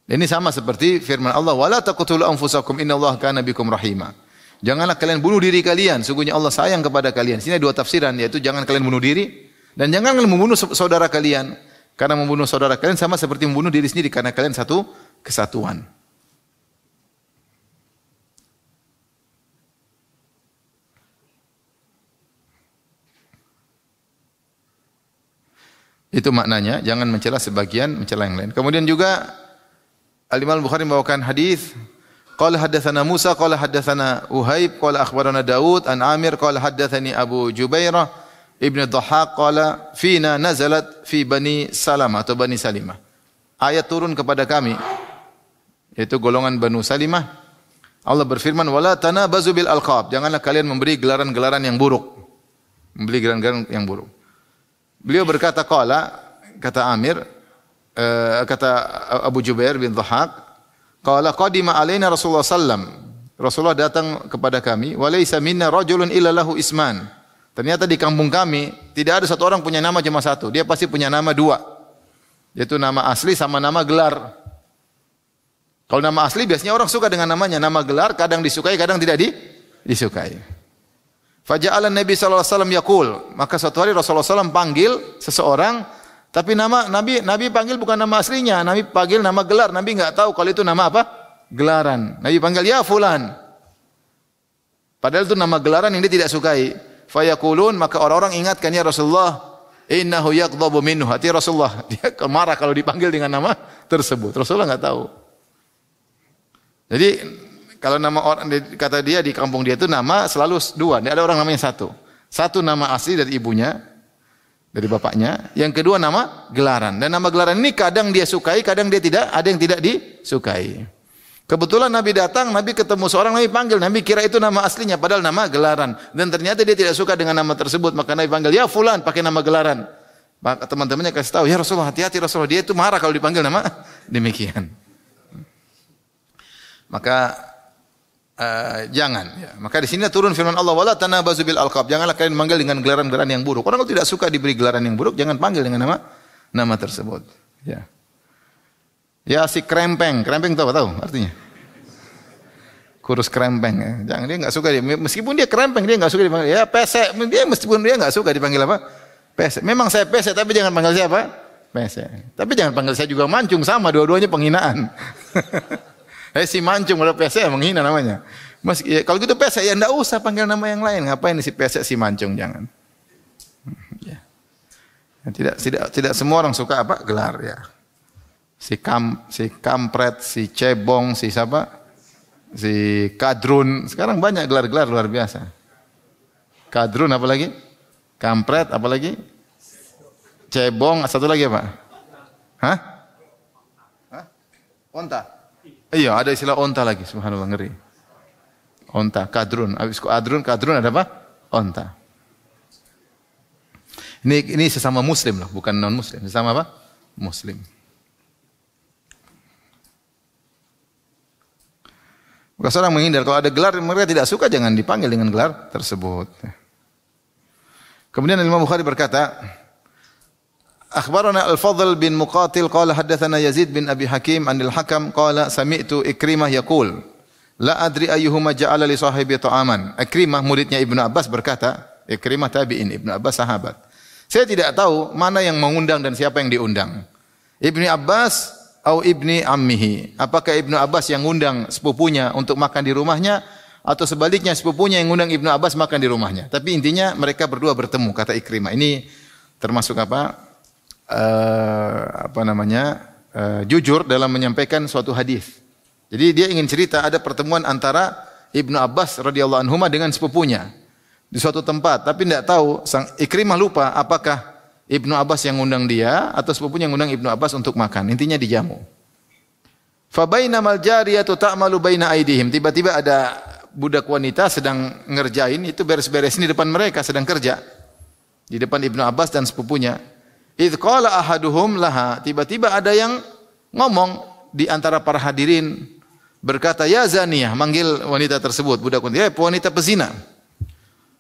Ini sama seperti firman Allah wala taqtulu anfusakum innallaha kana bikum rahima. Janganlah kalian bunuh diri kalian, sungguhnya Allah sayang kepada kalian. Sini ada dua tafsiran, yaitu jangan kalian bunuh diri dan jangan kalian membunuh saudara kalian. Karena membunuh saudara kalian sama seperti membunuh diri sendiri karena kalian satu kesatuan. Itu maknanya, jangan mencela sebagian, mencela yang lain. Kemudian juga Al-Imam Al-Bukhari membawakan hadis qala haddatsana Musa qala haddatsana Uhaib qala akhbarana Daud an Amir qala haddatsani Abu Jubairah Ibnu Dhahhak qala fina nazalat fi Bani Salamah atau Bani Salimah. Ayat turun kepada kami yaitu golongan Banu Salimah. Allah berfirman wala tanabazu bil alqab, janganlah kalian memberi gelaran-gelaran yang buruk. Memberi gelaran-gelaran yang buruk. Beliau berkata kata Amir kata Abu Jubair bin Dhahhak qala qadima alaina Rasulullah sallam. Rasulullah datang kepada kami, wa laisa minna rajulun illa lahu isman. Ternyata di kampung kami tidak ada satu orang punya nama cuma satu. Dia pasti punya nama dua. Yaitu nama asli sama nama gelar. Kalau nama asli biasanya orang suka dengan namanya, nama gelar kadang disukai, kadang tidak disukai. Faja'ala Nabi sallallahu alaihi wasallam yaqul, maka suatu hari Rasulullah SAW panggil seseorang tapi nama Nabi panggil bukan nama aslinya, Nabi panggil nama gelar. Nabi enggak tahu kalau itu nama apa? Gelaran. Nabi panggil ya fulan. Padahal itu nama gelaran yang dia tidak sukai. Fayaqulun, maka orang-orang ingatkan ya Rasulullah, innahu yaghdhabu minhu. Hati Rasulullah, dia marah kalau dipanggil dengan nama tersebut. Rasulullah enggak tahu. Jadi kalau nama orang kata dia di kampung dia itu nama selalu dua, tidak ada orang namanya satu. Satu nama asli dari ibunya, dari bapaknya, yang kedua nama gelaran. Dan nama gelaran ini kadang dia sukai, kadang dia tidak, ada yang tidak disukai. Kebetulan Nabi datang, Nabi ketemu seorang, Nabi panggil, Nabi kira itu nama aslinya, padahal nama gelaran. Dan ternyata dia tidak suka dengan nama tersebut, maka Nabi panggil, ya fulan, pakai nama gelaran. Maka teman-temannya kasih tahu, ya Rasulullah, hati-hati Rasulullah, dia itu marah kalau dipanggil nama demikian. Maka jangan. Ya. Maka di sini turun firman Allah, wala tanabazu bil alqab. Janganlah kalian manggil dengan gelaran-gelaran yang buruk. Orang kalau tidak suka diberi gelaran yang buruk, jangan panggil dengan nama tersebut. Ya. Ya si krempeng tahu artinya? kurus krempeng ya. Jangan, dia enggak suka dia. Meskipun dia krempeng dia enggak suka dipanggil. Ya pesek, dia meskipun dia enggak suka dipanggil apa? Pesek. Memang saya pesek tapi jangan panggil siapa? Pesek. Tapi jangan panggil saya juga mancung, sama dua-duanya penghinaan. Si mancung atau pesek menghina namanya. Ya, kalau gitu pesek ya enggak usah panggil nama yang lain. Ngapain si pesek si mancung, jangan. Ya. Tidak semua orang suka apa? Gelar ya. Si kampret, si cebong, si siapa? Si kadrun. Sekarang banyak gelar-gelar luar biasa. Kadrun apalagi? Kampret apalagi? Cebong, satu lagi apa? Hah? Onta. Iya, ada istilah onta lagi, subhanallah, ngeri. Onta, kadrun. Habis kadrun ada apa? Onta. Ini sesama muslim loh, bukan non muslim. Sesama apa? Muslim. Maka seorang menghindar, kalau ada gelar mereka tidak suka, jangan dipanggil dengan gelar tersebut. Kemudian Imam Bukhari berkata, Akhbarana Al-Fadl bin Muqatil qala haddatsana Yazid bin Abi Hakim anil Hakam qala sami'tu Ikrimah yaqul la adri ayyuhuma ja'ala li sahibi ta'aman. Ikrimah muridnya Ibnu Abbas berkata, Ikrimah tabi'in, Ibnu Abbas sahabat. Saya tidak tahu mana yang mengundang dan siapa yang diundang. Ibnu Abbas atau ibni ammihi. Apakah Ibnu Abbas yang ngundang sepupunya untuk makan di rumahnya atau sebaliknya sepupunya yang ngundang Ibnu Abbas makan di rumahnya. Tapi intinya mereka berdua bertemu, kata Ikrimah. Ini termasuk apa? Jujur dalam menyampaikan suatu hadis. Jadi dia ingin cerita ada pertemuan antara Ibnu Abbas radhiyallahu anhuma dengan sepupunya di suatu tempat, tapi tidak tahu, sang Ikrimah lupa apakah Ibnu Abbas yang ngundang dia atau sepupunya yang ngundang Ibnu Abbas untuk makan. Intinya dijamu. Fa bainamal jariyatu ta'malu baina aidihim. Tiba-tiba ada budak wanita sedang ngerjain, itu beres-beres di depan mereka, sedang kerja di depan Ibnu Abbas dan sepupunya. Idz qala ahaduhum laha. Tiba-tiba ada yang ngomong di antara para hadirin, berkata, ya zaniyah, manggil wanita tersebut, budak wanita, wanita pezina.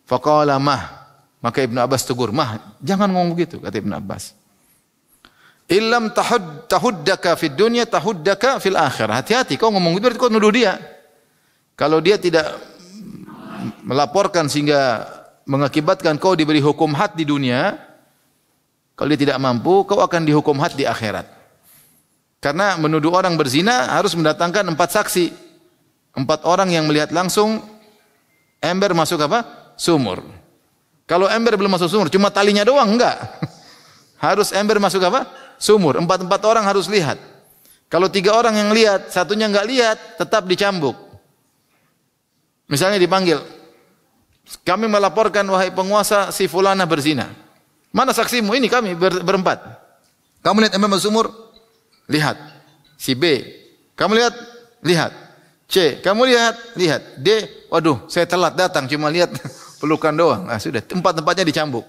Faqala mah. Maka Ibnu Abbas tegur, mah, jangan ngomong begitu, kata Ibnu Abbas. Illam tahuddaka fid dunya tahuddaka fil akhirah. Hati-hati, kau ngomong begitu berarti kau nuduh dia. Kalau dia tidak melaporkan sehingga mengakibatkan kau diberi hukum had di dunia, kalau dia tidak mampu, kau akan dihukum had di akhirat. Karena menuduh orang berzina harus mendatangkan 4 saksi. 4 orang yang melihat langsung ember masuk apa? Sumur. Kalau ember belum masuk sumur, cuma talinya doang, enggak. Harus ember masuk apa? Sumur. 4 orang harus lihat. Kalau 3 orang yang lihat, satunya enggak lihat, tetap dicambuk. Misalnya dipanggil, kami melaporkan wahai penguasa si fulana berzina. Mana saksimu? Ini kami berempat. Kamu lihat ember masuk sumur? Lihat. Si B. Kamu lihat? Lihat. C. Kamu lihat? Lihat. D. Waduh, saya telat datang, cuma lihat pelukan doang. Nah, sudah, tempat-tempatnya dicambuk.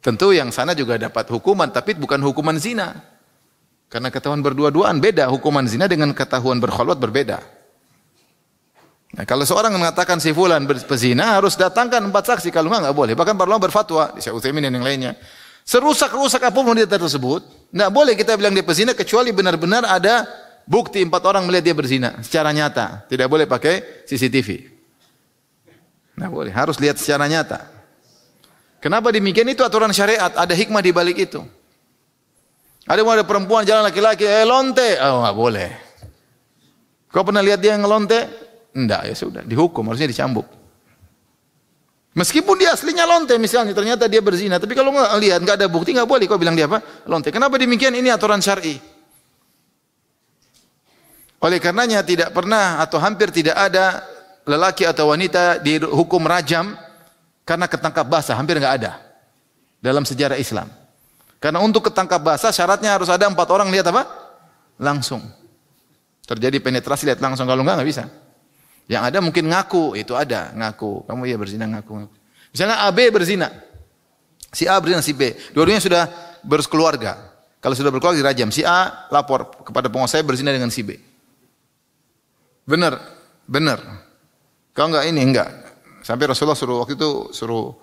Tentu yang sana juga dapat hukuman, tapi bukan hukuman zina. Karena ketahuan berdua-duaan beda, hukuman zina dengan ketahuan berkhalwat berbeda. Nah, kalau seorang mengatakan si fulan berzina harus datangkan 4 saksi, kalau enggak boleh. Bahkan para ulama berfatwa, di Syekh Utsaimin dan yang lainnya. Serusak-rusak apapun wanita tersebut, enggak boleh kita bilang dia berzina kecuali benar-benar ada bukti 4 orang melihat dia berzina secara nyata. Tidak boleh pakai CCTV. Nah, boleh, harus lihat secara nyata. Kenapa demikian? Itu aturan syariat, ada hikmah di balik itu. Ada perempuan jalan laki-laki, lonte, oh enggak boleh. Kau pernah lihat dia yang ngelonte? Enggak, ya sudah, dihukum, harusnya dicambuk. Meskipun dia aslinya lonte misalnya, ternyata dia berzina, tapi kalau enggak lihat, enggak ada bukti, enggak boleh kau bilang dia apa? Lonte. Kenapa demikian? Ini aturan syar'i. Oleh karenanya tidak pernah atau hampir tidak ada lelaki atau wanita dihukum rajam karena ketangkap basah, hampir enggak ada dalam sejarah Islam. Karena untuk ketangkap basah syaratnya harus ada 4 orang lihat apa? Langsung. Terjadi penetrasi lihat langsung, kalau enggak bisa. Yang ada mungkin ngaku, itu ada, ngaku. Kamu iya berzina, ngaku. Misalnya A, B berzina. Si A berzina, si B. Dua-duanya sudah berkeluarga. Kalau sudah berkeluarga dirajam. Si A lapor kepada penguasa, saya berzina dengan si B. Benar, benar. Kau enggak ini, enggak. Sampai Rasulullah waktu itu suruh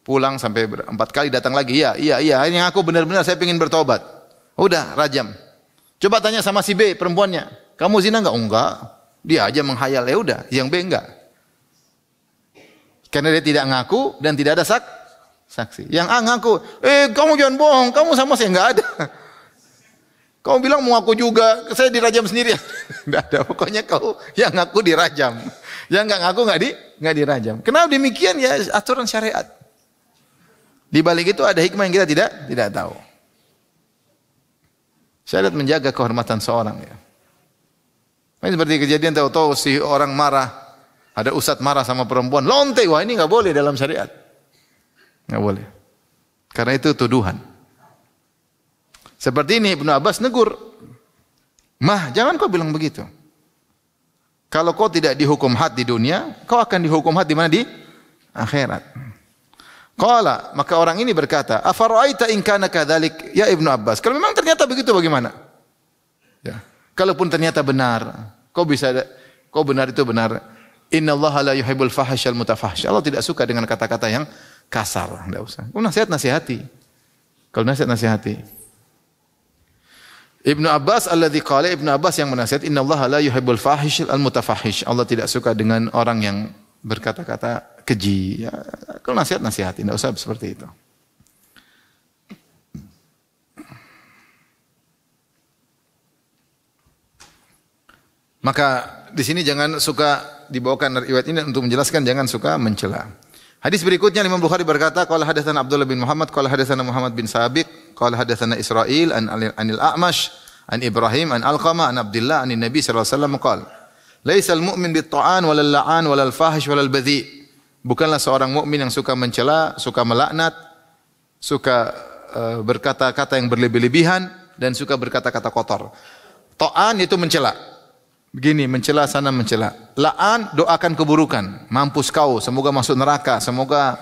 pulang sampai 4 kali datang lagi. Iya. Ini aku benar-benar saya ingin bertobat. Udah, rajam. Coba tanya sama si B, perempuannya. Kamu zina enggak? Enggak. Dia aja menghayal, ya udah, yang B enggak. Karena dia tidak ngaku dan tidak ada saksi. Yang A ngaku, kamu jangan bohong, kamu sama saya enggak ada. Kamu bilang mau ngaku juga, saya dirajam sendiri. Enggak ada, pokoknya kau yang ngaku dirajam. Yang enggak ngaku enggak dirajam. Kenapa demikian? Ya aturan syariat. Di balik itu ada hikmah yang kita tidak tahu. Syariat menjaga kehormatan seorang ya. Ini seperti kejadian tahu-tahu si orang marah, ada ustadz marah sama perempuan, lonte, wah ini enggak boleh dalam syariat. Enggak boleh. Karena itu tuduhan. Seperti ini Ibnu Abbas negur. Mah, jangan kau bilang begitu. Kalau kau tidak dihukum had di dunia, kau akan dihukum had di mana? Di akhirat. Qala, maka orang ini berkata, "Afara'aita in kana kadzalik ya Ibnu Abbas?" Kalau memang ternyata begitu bagaimana? Ya. Kalaupun ternyata benar, kau benar itu benar. Innallaha la yuhibbul fahisyal mutafahsy. Allah tidak suka dengan kata-kata yang kasar, enggak usah. Kau nasihati. Kalau nasihati. Ibnu Abbas alladzi qala, Ibnu Abbas yang menasihat, innallaha la yuhibbul fahisyal mutafahsy. Allah tidak suka dengan orang yang berkata-kata keji. Ya, kalau nasihati, tidak usah seperti itu. Maka di sini jangan suka dibawakan riwayat ini untuk menjelaskan jangan suka mencela. Hadis berikutnya Imam Bukhari berkata, qala hadatsana Abdullah bin Muhammad, qala hadatsana Muhammad bin Sabiq, qala hadatsana Israil anil A'mash, an Ibrahim, an Alqamah, an Abdullah, an Nabi sallallahu alaihi wasallam qala, laisal mu'min bit-ta'an walal la'an walal fahish walal badhi. Bukanlah seorang mukmin yang suka mencela, suka melaknat, suka berkata-kata yang berlebih-lebihan dan suka berkata-kata kotor. Ta'an itu mencela. Begini, mencela sana mencela. La'an, doakan keburukan. Mampus kau, semoga masuk neraka, semoga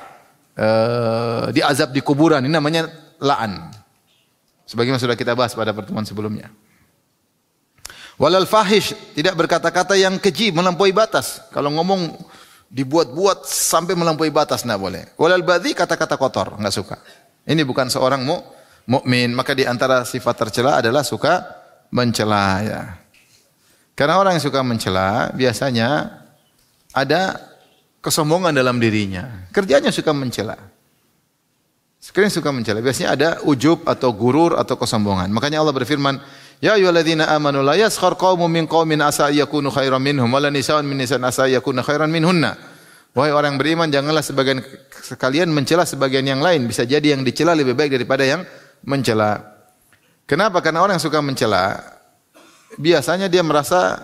diazab di kuburan. Ini namanya la'an. Sebagaimana sudah kita bahas pada pertemuan sebelumnya. Walal fahish, tidak berkata-kata yang keji, melampaui batas. Kalau ngomong dibuat-buat sampai melampaui batas, enggak boleh. Walal badhi, kata-kata kotor, enggak suka. Ini bukan seorang mukmin. Maka di antara sifat tercela adalah suka mencela ya. Karena orang yang suka mencela biasanya ada kesombongan dalam dirinya. Kerjanya suka mencela. Sekiranya suka mencela, biasanya ada ujub atau gurur atau kesombongan. Makanya Allah berfirman, ya ayyuhalladzina amanu la yaskhar qaumun min qaumin asa yakunu khairan minhum wala nisa'un min nisa'in asa yakunu khairan minhunna. Wahai orang beriman, janganlah sebagian sekalian mencela sebagian yang lain, bisa jadi yang dicela lebih baik daripada yang mencela. Kenapa? Karena orang yang suka mencela biasanya dia merasa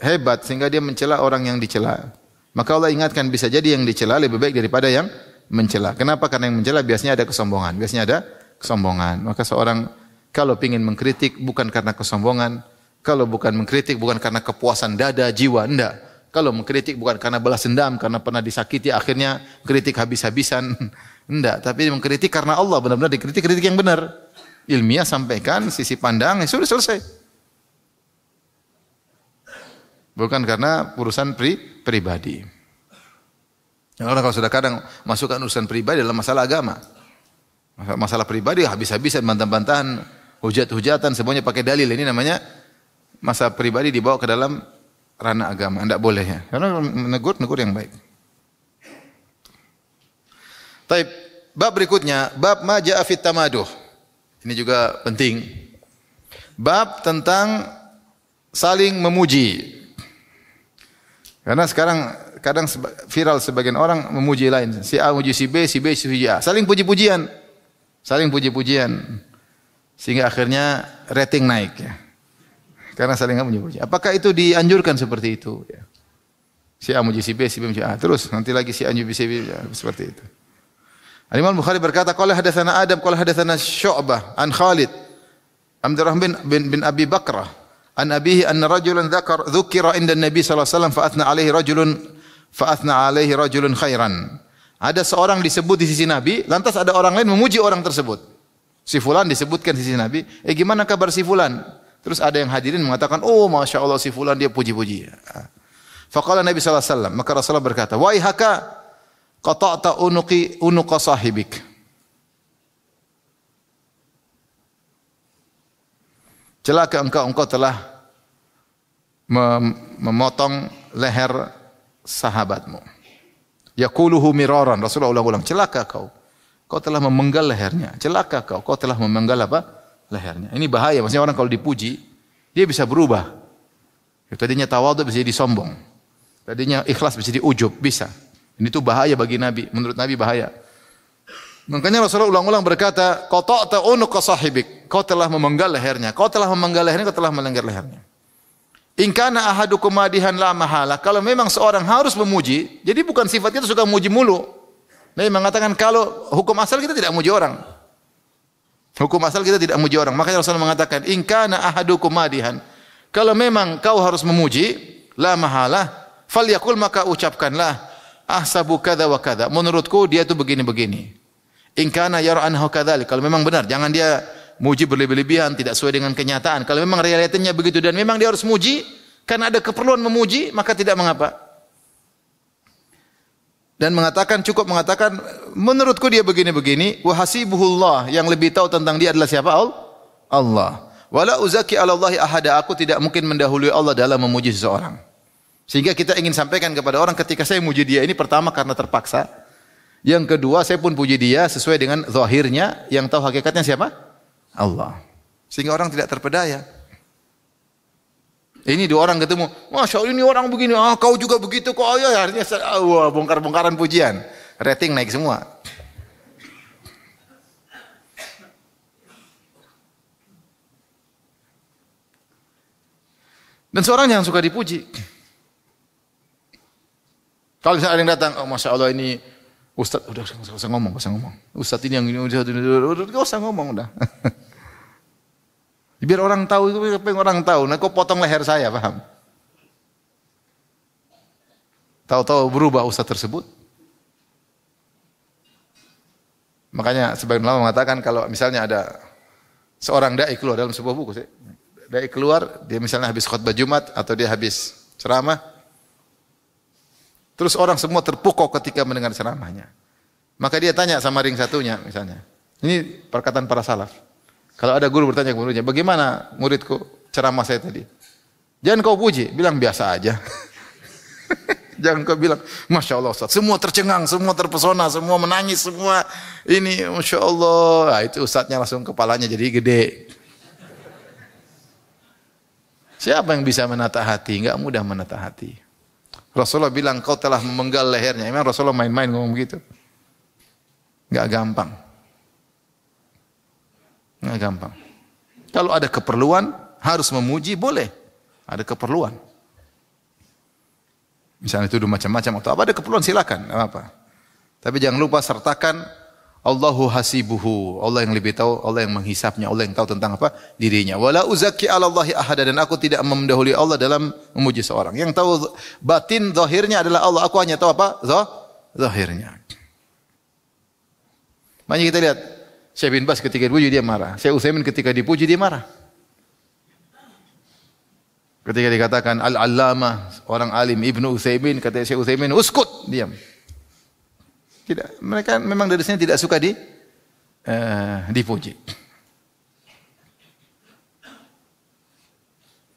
hebat sehingga dia mencela orang yang dicela. Maka Allah ingatkan bisa jadi yang dicela lebih baik daripada yang mencela. Kenapa? Karena yang mencela biasanya ada kesombongan. Maka seorang kalau ingin mengkritik bukan karena kesombongan, kalau bukan mengkritik bukan karena kepuasan dada, jiwa, enggak. Kalau mengkritik bukan karena balas dendam, karena pernah disakiti akhirnya kritik habis-habisan, enggak. Tapi mengkritik karena Allah, benar-benar dikritik yang benar. Ilmiah sampaikan sisi pandang, sudah selesai. Bukan karena urusan pribadi. Yang orang kalau sudah kadang masukkan urusan pribadi dalam masalah agama. Masalah pribadi habis-habisan, bantah-bantahan, hujat-hujatan, semuanya pakai dalil. Ini namanya masalah pribadi dibawa ke dalam ranah agama. Tidak boleh ya. Karena negur yang baik. Taib. Bab berikutnya, bab ma ja'a fit tamaduh. Ini juga penting. Bab tentang saling memuji. Karena sekarang kadang viral sebagian orang memuji lain. Si A memuji si B, si B memuji A. Saling puji-pujian. Sehingga akhirnya rating naik ya. Karena saling memuji. Apakah itu dianjurkan seperti itu ya? Si A memuji si B, si B memuji A. Terus nanti lagi si A memuji si B ya, seperti itu. Imam Bukhari berkata, qala hadatsana Adam, qala hadatsana Syu'bah an Khalid Abdurrahman bin Abi Bakrah. An abihi anna rajulan dzukira inda Nabi sallallahu alaihi wasallam fa athna alaihi rajulun khairan. Ada seorang disebut di sisi Nabi, lantas ada orang lain memuji orang tersebut. Si fulan disebutkan di sisi Nabi, gimana kabar si fulan? Terus ada yang hadirin mengatakan, oh masya Allah si fulan dia puji-puji. Faqala Nabi sallallahu alaihi wasallam, maka Rasulullah berkata, wa ihaka qata'ta unuqa sahibik. Celaka engkau telah memotong leher sahabatmu. Yaquluhu miraran. Rasulullah ulang-ulang, celaka kau. Kau telah memenggal lehernya. Celaka kau. Kau telah memenggal apa? Lehernya. Ini bahaya. Maksudnya orang kalau dipuji, dia bisa berubah. Tadinya tawadhu bisa jadi sombong. Tadinya ikhlas bisa jadi ujub. Bisa. Ini tuh bahaya bagi Nabi. Menurut Nabi bahaya. Makanya Rasulullah ulang-ulang berkata, qata'ta unuqa sahibik. Kau telah memenggal lehernya. Kau telah memenggal lehernya, kau telah melenggar lehernya. In kana ahadukum madihan la mahala. Kalau memang seorang harus memuji, jadi bukan sifat kita suka memuji mulu. Nabi mengatakan kalau hukum asal kita tidak memuji orang. Hukum asal kita tidak memuji orang. Makanya Rasulullah mengatakan, in kana ahadukum madihan. Kalau memang kau harus memuji, la mahala, falyaqul, maka ucapkanlah, ahsabu kadza wa kadza. Menurutku dia itu begini-begini. In kana yara anhu kadzalik. Kalau memang benar, jangan dia muji berlebih-lebihan, tidak sesuai dengan kenyataan. Kalau memang realitanya begitu dan memang dia harus muji karena ada keperluan memuji, maka tidak mengapa. Dan cukup mengatakan menurutku dia begini-begini, wa hasibuhullah, yang lebih tahu tentang dia adalah siapa? Allah. Wala uzaki 'ala Allahi ahada. Aku tidak mungkin mendahului Allah dalam memuji seseorang. Sehingga kita ingin sampaikan kepada orang ketika saya muji dia ini, pertama karena terpaksa. Yang kedua, saya pun puji dia sesuai dengan zahirnya, yang tahu hakikatnya siapa? Allah. Sehingga orang tidak terpedaya. Ini dua orang ketemu, Masya Allah ini orang begini, kau juga begitu kok. Ya, artinya wah, bongkar-bongkaran pujian. Rating naik semua. Dan seorang yang suka dipuji. Kalau misalnya ada yang datang, Masya Allah ini Ustaz, udah gak usah ngomong. Ustaz ini yang ini, udah gak usah ngomong udah. Biar orang tahu, itu apa yang orang tahu. Nah, kau potong leher saya, paham? Tahu-tahu berubah ustaz tersebut. Makanya sebagian ulama mengatakan kalau misalnya ada seorang dai keluar dalam sebuah buku, dai keluar, dia misalnya habis khutbah Jumat atau dia habis ceramah, terus orang semua terpukau ketika mendengar ceramahnya. Maka dia tanya sama ring satunya misalnya. Ini perkataan para salaf. Kalau ada guru bertanya ke muridnya, bagaimana muridku ceramah saya tadi? Jangan kau puji, bilang biasa aja. Jangan kau bilang, Masya Allah Ustaz, semua tercengang, semua terpesona, semua menangis, semua ini, Masya Allah. Nah, itu Ustaznya langsung kepalanya jadi gede. Siapa yang bisa menata hati? Enggak mudah menata hati. Rasulullah bilang, kau telah memenggal lehernya. Memang Rasulullah main-main ngomong begitu. Enggak gampang. Enggak gampang. Kalau ada keperluan, harus memuji, boleh. Ada keperluan. Misalnya itu macam-macam atau apa, ada keperluan silakan, enggak apa. Tapi jangan lupa sertakan Allahu hasibuhu, Allah yang lebih tahu, Allah yang menghisapnya, Allah yang tahu tentang apa dirinya. Wala uzaki 'ala Allahi ahada, dan aku tidak mendahului Allah dalam memuji seorang. Yang tahu batin zahirnya adalah Allah, aku hanya tahu apa? Zahirnya. Makanya kita lihat Syekh bin Baz ketika dipuji dia marah. Syekh Utsaimin ketika dipuji dia marah. Ketika dikatakan al-allamah, orang alim Ibnu Utsaimin, kata Syekh Utsaimin, uskut, diam. Tidak, mereka memang dari sini tidak suka dipuji.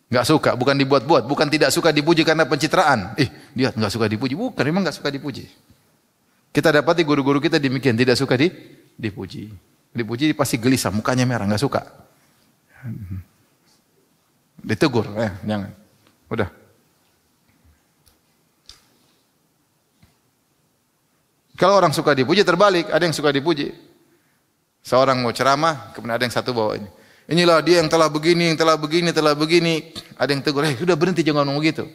Enggak suka, bukan dibuat-buat, bukan tidak suka dipuji karena pencitraan. Dia enggak suka dipuji, bukan, memang enggak suka dipuji. Kita dapati guru-guru kita demikian, tidak suka dipuji. Dipuji pasti gelisah, mukanya merah, enggak suka. Ditegur, jangan. Udah. Kalau orang suka dipuji terbalik, ada yang suka dipuji. Seorang mau ceramah, kemudian ada yang satu bawa ini. Inilah dia yang telah begini, yang telah begini, telah begini. Ada yang tegur, sudah berhenti jangan ngomong begitu.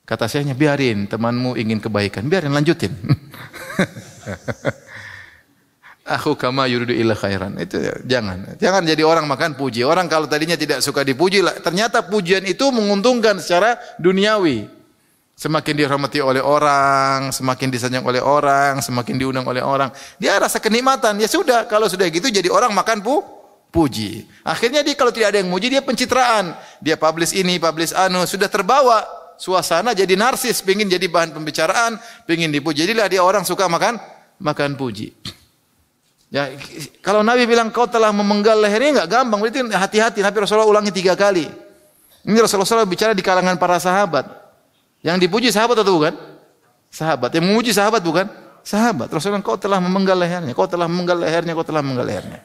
Kata syekhnya, biarin temanmu ingin kebaikan, biarin lanjutin. Aku kama yuridu illa khairan. Itu jangan jadi orang makan puji. Orang kalau tadinya tidak suka dipuji, ternyata pujian itu menguntungkan secara duniawi. Semakin dihormati oleh orang, semakin disanjung oleh orang, semakin diundang oleh orang, dia rasa kenikmatan. Ya sudah, kalau sudah gitu jadi orang makan puji. Akhirnya dia kalau tidak ada yang muji, dia pencitraan. Dia publish ini, publish anu, sudah terbawa suasana jadi narsis, pengin jadi bahan pembicaraan, pengin dipuji. Jadilah dia orang suka makan puji. Ya, kalau Nabi bilang kau telah memenggal lehernya, enggak gampang, berarti hati-hati. Nabi Rasulullah ulangi 3 kali. Ini Rasulullah SAW bicara di kalangan para sahabat. Yang dipuji sahabat atau bukan? Sahabat. Yang memuji sahabat bukan? Sahabat. Rasulullah, kau telah memenggal lehernya, kau telah memenggal lehernya, kau telah memenggal lehernya.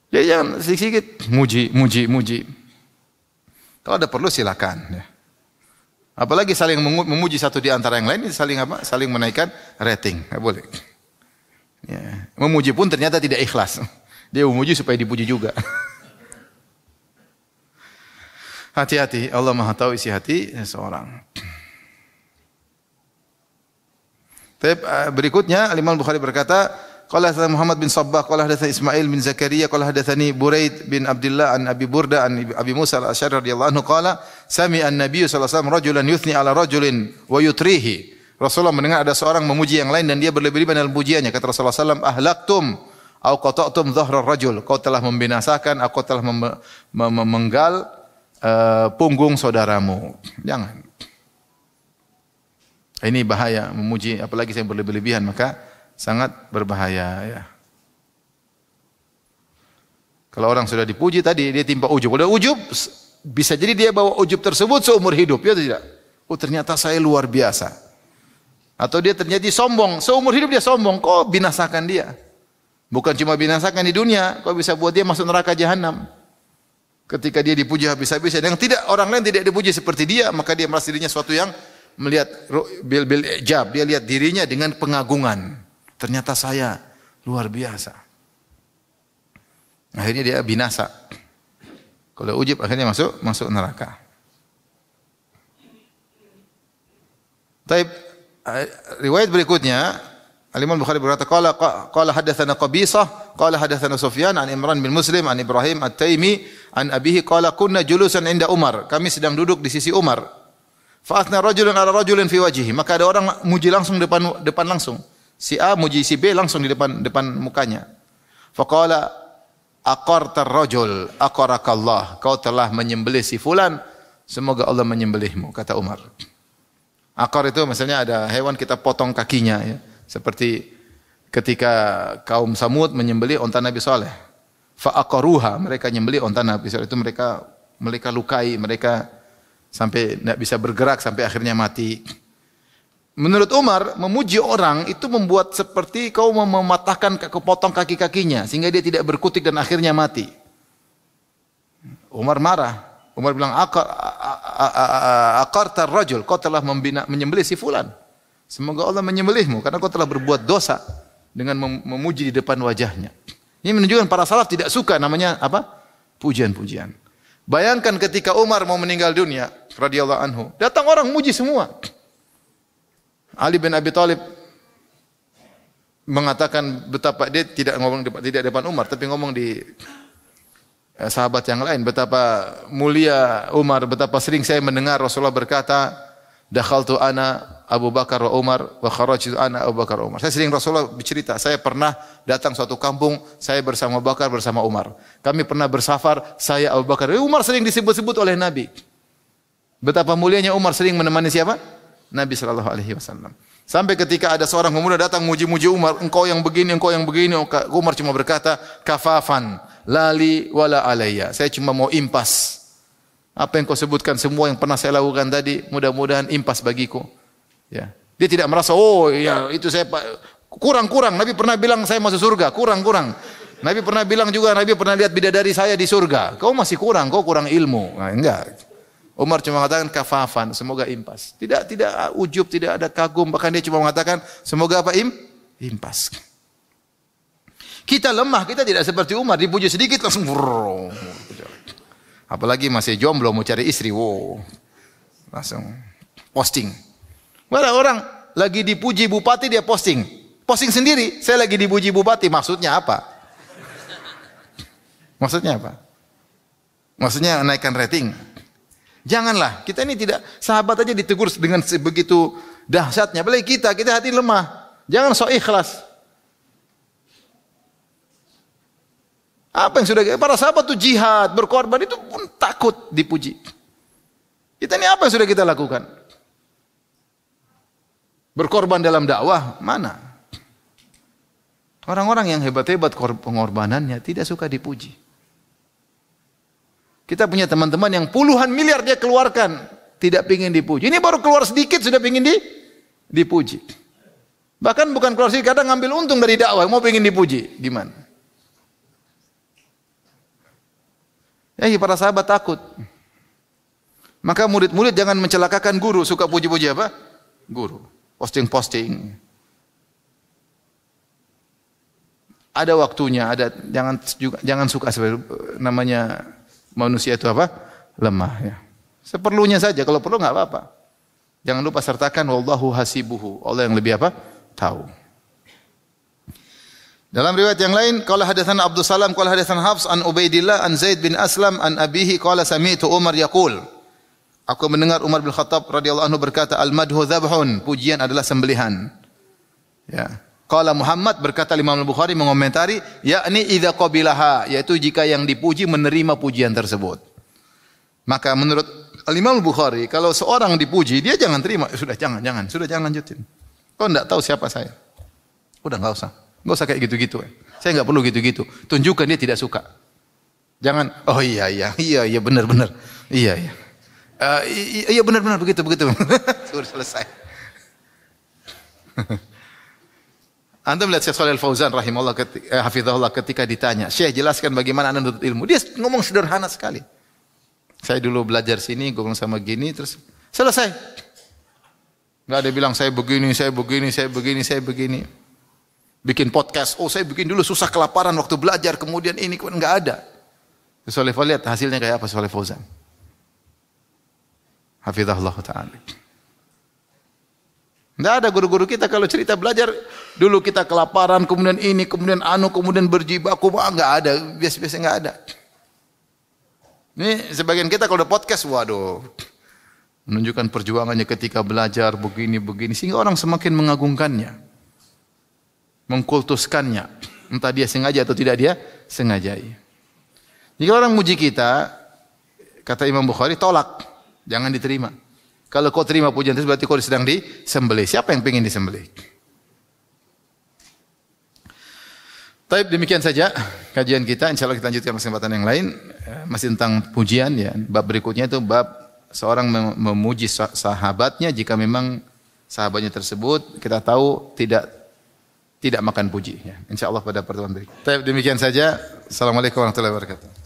Jadi jangan sedikit-sedikit muji. Kalau ada perlu silakan. Ya. Apalagi saling memuji satu di antara yang lain, saling apa? Saling menaikkan rating. Nggak boleh. Ya. Memuji pun ternyata tidak ikhlas. Dia memuji supaya dipuji juga. Hati-hati, Allah Maha tahu isi hati seseorang. Berikutnya Imam Bukhari berkata, qala hadatsana Muhammad bin Sabbah, qala hadatsana Ismail bin Zakaria, qala hadatsani Buraid bin Abdullah an Abi Burda an Abi Musa al-Asy'ari radhiyallahu anhu qala sami'a an-nabiy sallallahu alaihi wasallam rajulan yuthni ala rajulin wa yutrihi. Rasulullah mendengar ada seorang memuji yang lain dan dia berlebih-lebihan dalam pujiannya. Kata Rasulullah sallallahu alaihi wasallam, ahlaktum au qata'tum dhahra rajul. Kau telah membinasakan, aku telah memenggal punggung saudaramu. Jangan. Ini bahaya memuji, apalagi yang berlebih-lebihan, maka sangat berbahaya. Ya. Kalau orang sudah dipuji tadi, dia timpa ujub. Kalau ujub, bisa jadi dia bawa ujub tersebut seumur hidup, ya atau tidak? Oh ternyata saya luar biasa. Atau dia ternyata sombong, seumur hidup dia sombong, kau binasakan dia. Bukan cuma binasakan di dunia, kau bisa buat dia masuk neraka jahanam. Ketika dia dipuji habis-habisan, yang tidak orang lain tidak dipuji seperti dia, maka dia merasa dirinya suatu yang melihat bil ijab, dia lihat dirinya dengan pengagungan. Ternyata saya luar biasa. Akhirnya dia binasa. Kalau ujub akhirnya masuk neraka. Taib riwayat berikutnya Al-Imam Bukhari berkata qala hadatsana Qabisah qala hadatsana Sufyan an Imran bin Muslim an Ibrahim At-Taimi an abihi qala kunna julusan inda Umar. Kami sedang duduk di sisi Umar. Fa athna rajulun ala rajulin fi wajhihi. Maka ada orang muji langsung depan langsung. Si A muji si B langsung di depan mukanya. Fa qala aqartar rajul aqarakallah. Kau telah menyembelih si fulan, semoga Allah menyembelihmu, kata Umar. Aqar itu misalnya ada hewan kita potong kakinya ya. Seperti ketika kaum Samud menyembelih onta Nabi Saleh. Fa'aqaruha, mereka menyembelih onta Nabi Saleh itu mereka lukai, mereka sampai tidak bisa bergerak sampai akhirnya mati. Menurut Umar, memuji orang itu membuat seperti kau mematahkan kepotong kaki-kakinya sehingga dia tidak berkutik dan akhirnya mati. Umar marah. Umar bilang aqartar rajul, kau telah menyembelih si fulan. Semoga Allah menyembelihmu karena kau telah berbuat dosa dengan memuji di depan wajahnya. Ini menunjukkan para salaf tidak suka namanya apa? Pujian-pujian. Bayangkan ketika Umar mau meninggal dunia radhiyallahu anhu, datang orang muji semua. Ali bin Abi Thalib mengatakan betapa dia tidak ngomong tidak depan Umar tapi ngomong di sahabat yang lain betapa mulia Umar, betapa sering saya mendengar Rasulullah berkata, dakhaltu ana Abu Bakar wa Umar wa kharajtu ana Abu Bakar wa Umar. Saya sering Rasulullah bercerita, saya pernah datang suatu kampung, saya bersama Abu Bakar bersama Umar. Kami pernah bersafar, saya Abu Bakar. Umar sering disebut-sebut oleh Nabi. Betapa mulianya Umar sering menemani siapa? Nabi sallallahu alaihi wasallam. Sampai ketika ada seorang pemuda datang muji-muji Umar, engkau yang begini, engkau yang begini. Umar cuma berkata, kafafan, lali wala alayya. Saya cuma mau impas. Apa yang kau sebutkan semua yang pernah saya lakukan tadi, mudah-mudahan impas bagiku. Ya. Dia tidak merasa, oh ya itu saya kurang-kurang. Nabi pernah bilang saya masuk surga, kurang-kurang. Nabi pernah bilang juga, Nabi pernah lihat bidadari saya di surga. Kau masih kurang, kau kurang ilmu. Nah, enggak. Umar cuma mengatakan kafafan, semoga impas. Tidak ujub, tidak ada kagum, bahkan dia cuma mengatakan semoga apa impas. Kita lemah, kita tidak seperti Umar, dipuji sedikit langsung apalagi masih jomblo mau cari istri, wow. Langsung posting. Ada orang lagi dipuji bupati dia posting. Posting sendiri, saya lagi dipuji bupati, maksudnya apa? Maksudnya apa? Maksudnya naikkan rating. Janganlah, kita ini tidak, sahabat aja ditegur dengan begitu dahsyatnya. Apalagi kita hati lemah. Jangan sok ikhlas. Apa yang sudah para sahabat itu jihad, berkorban itu pun takut dipuji. Kita ini apa yang sudah kita lakukan? Berkorban dalam dakwah mana? Orang-orang yang hebat-hebat pengorbanannya tidak suka dipuji. Kita punya teman-teman yang puluhan miliar dia keluarkan, tidak ingin dipuji. Ini baru keluar sedikit sudah ingin dipuji. Bahkan bukan keluar sedikit, kadang ngambil untung dari dakwah, mau ingin dipuji. Gimana? Ya, para sahabat takut. Maka murid-murid jangan mencelakakan guru, suka puji-puji apa? Guru. Posting-posting. Ada waktunya, jangan suka namanya manusia itu apa? Lemah ya. Seperlunya saja, kalau perlu enggak apa-apa. Jangan lupa sertakan wallahu hasibuhu. Allah yang lebih apa? Tahu. Dalam riwayat yang lain, qala hadatsana Abdus Salam qala hadatsana Hafs an Ubaidillah an Zaid bin Aslam an abihi qala sami'tu Umar yaqul. Aku mendengar Umar bin Khattab radhiyallahu anhu berkata, al-madhu dzabhun, pujian adalah sembelihan. Ya. Qala Muhammad berkata Imam Al-Bukhari mengomentari, yakni idza qabilaha, yaitu jika yang dipuji menerima pujian tersebut. Maka menurut Imam Al-Bukhari, kalau seorang dipuji, dia jangan terima. Sudah jangan lanjutin. Kau enggak tahu siapa saya. Udah enggak usah kayak gitu-gitu. Saya enggak perlu gitu-gitu. Tunjukkan dia tidak suka. Jangan, oh iya benar. Iya benar begitu. Sudah selesai. Anda melihat Syekh Shalih Al-Fauzan rahimahullah hafizahullah ketika ditanya, "Syekh, jelaskan bagaimana Anda menuntut ilmu." Dia ngomong sederhana sekali. Saya dulu belajar sini, gue ngomong sama gini, terus selesai. Enggak ada bilang saya begini. Bikin podcast, saya bikin dulu susah kelaparan waktu belajar, kemudian enggak ada. Shalih Fauzan lihat hasilnya kayak apa Shalih Fauzan. Hafizahullah ta'ala. Tidak ada guru-guru kita kalau cerita belajar, dulu kita kelaparan, kemudian kemudian berjibaku, enggak ada, biasa-biasa enggak ada. Ini sebagian kita kalau udah podcast, waduh, menunjukkan perjuangannya ketika belajar begini, sehingga orang semakin mengagungkannya, mengkultuskannya, entah dia sengaja atau tidak dia sengajai. Jika orang muji kita, kata Imam Bukhari, tolak. Jangan diterima. Kalau kau terima pujian itu berarti kau sedang disembelih. Siapa yang ingin disembelih? Baik, demikian saja kajian kita. Insyaallah kita lanjutkan kesempatan yang lain. Masih tentang pujian ya. Bab berikutnya itu bab seorang memuji sahabatnya jika memang sahabatnya tersebut kita tahu tidak makan puji ya. Insyaallah pada pertemuan berikutnya. Baik, demikian saja. Assalamualaikum warahmatullahi wabarakatuh.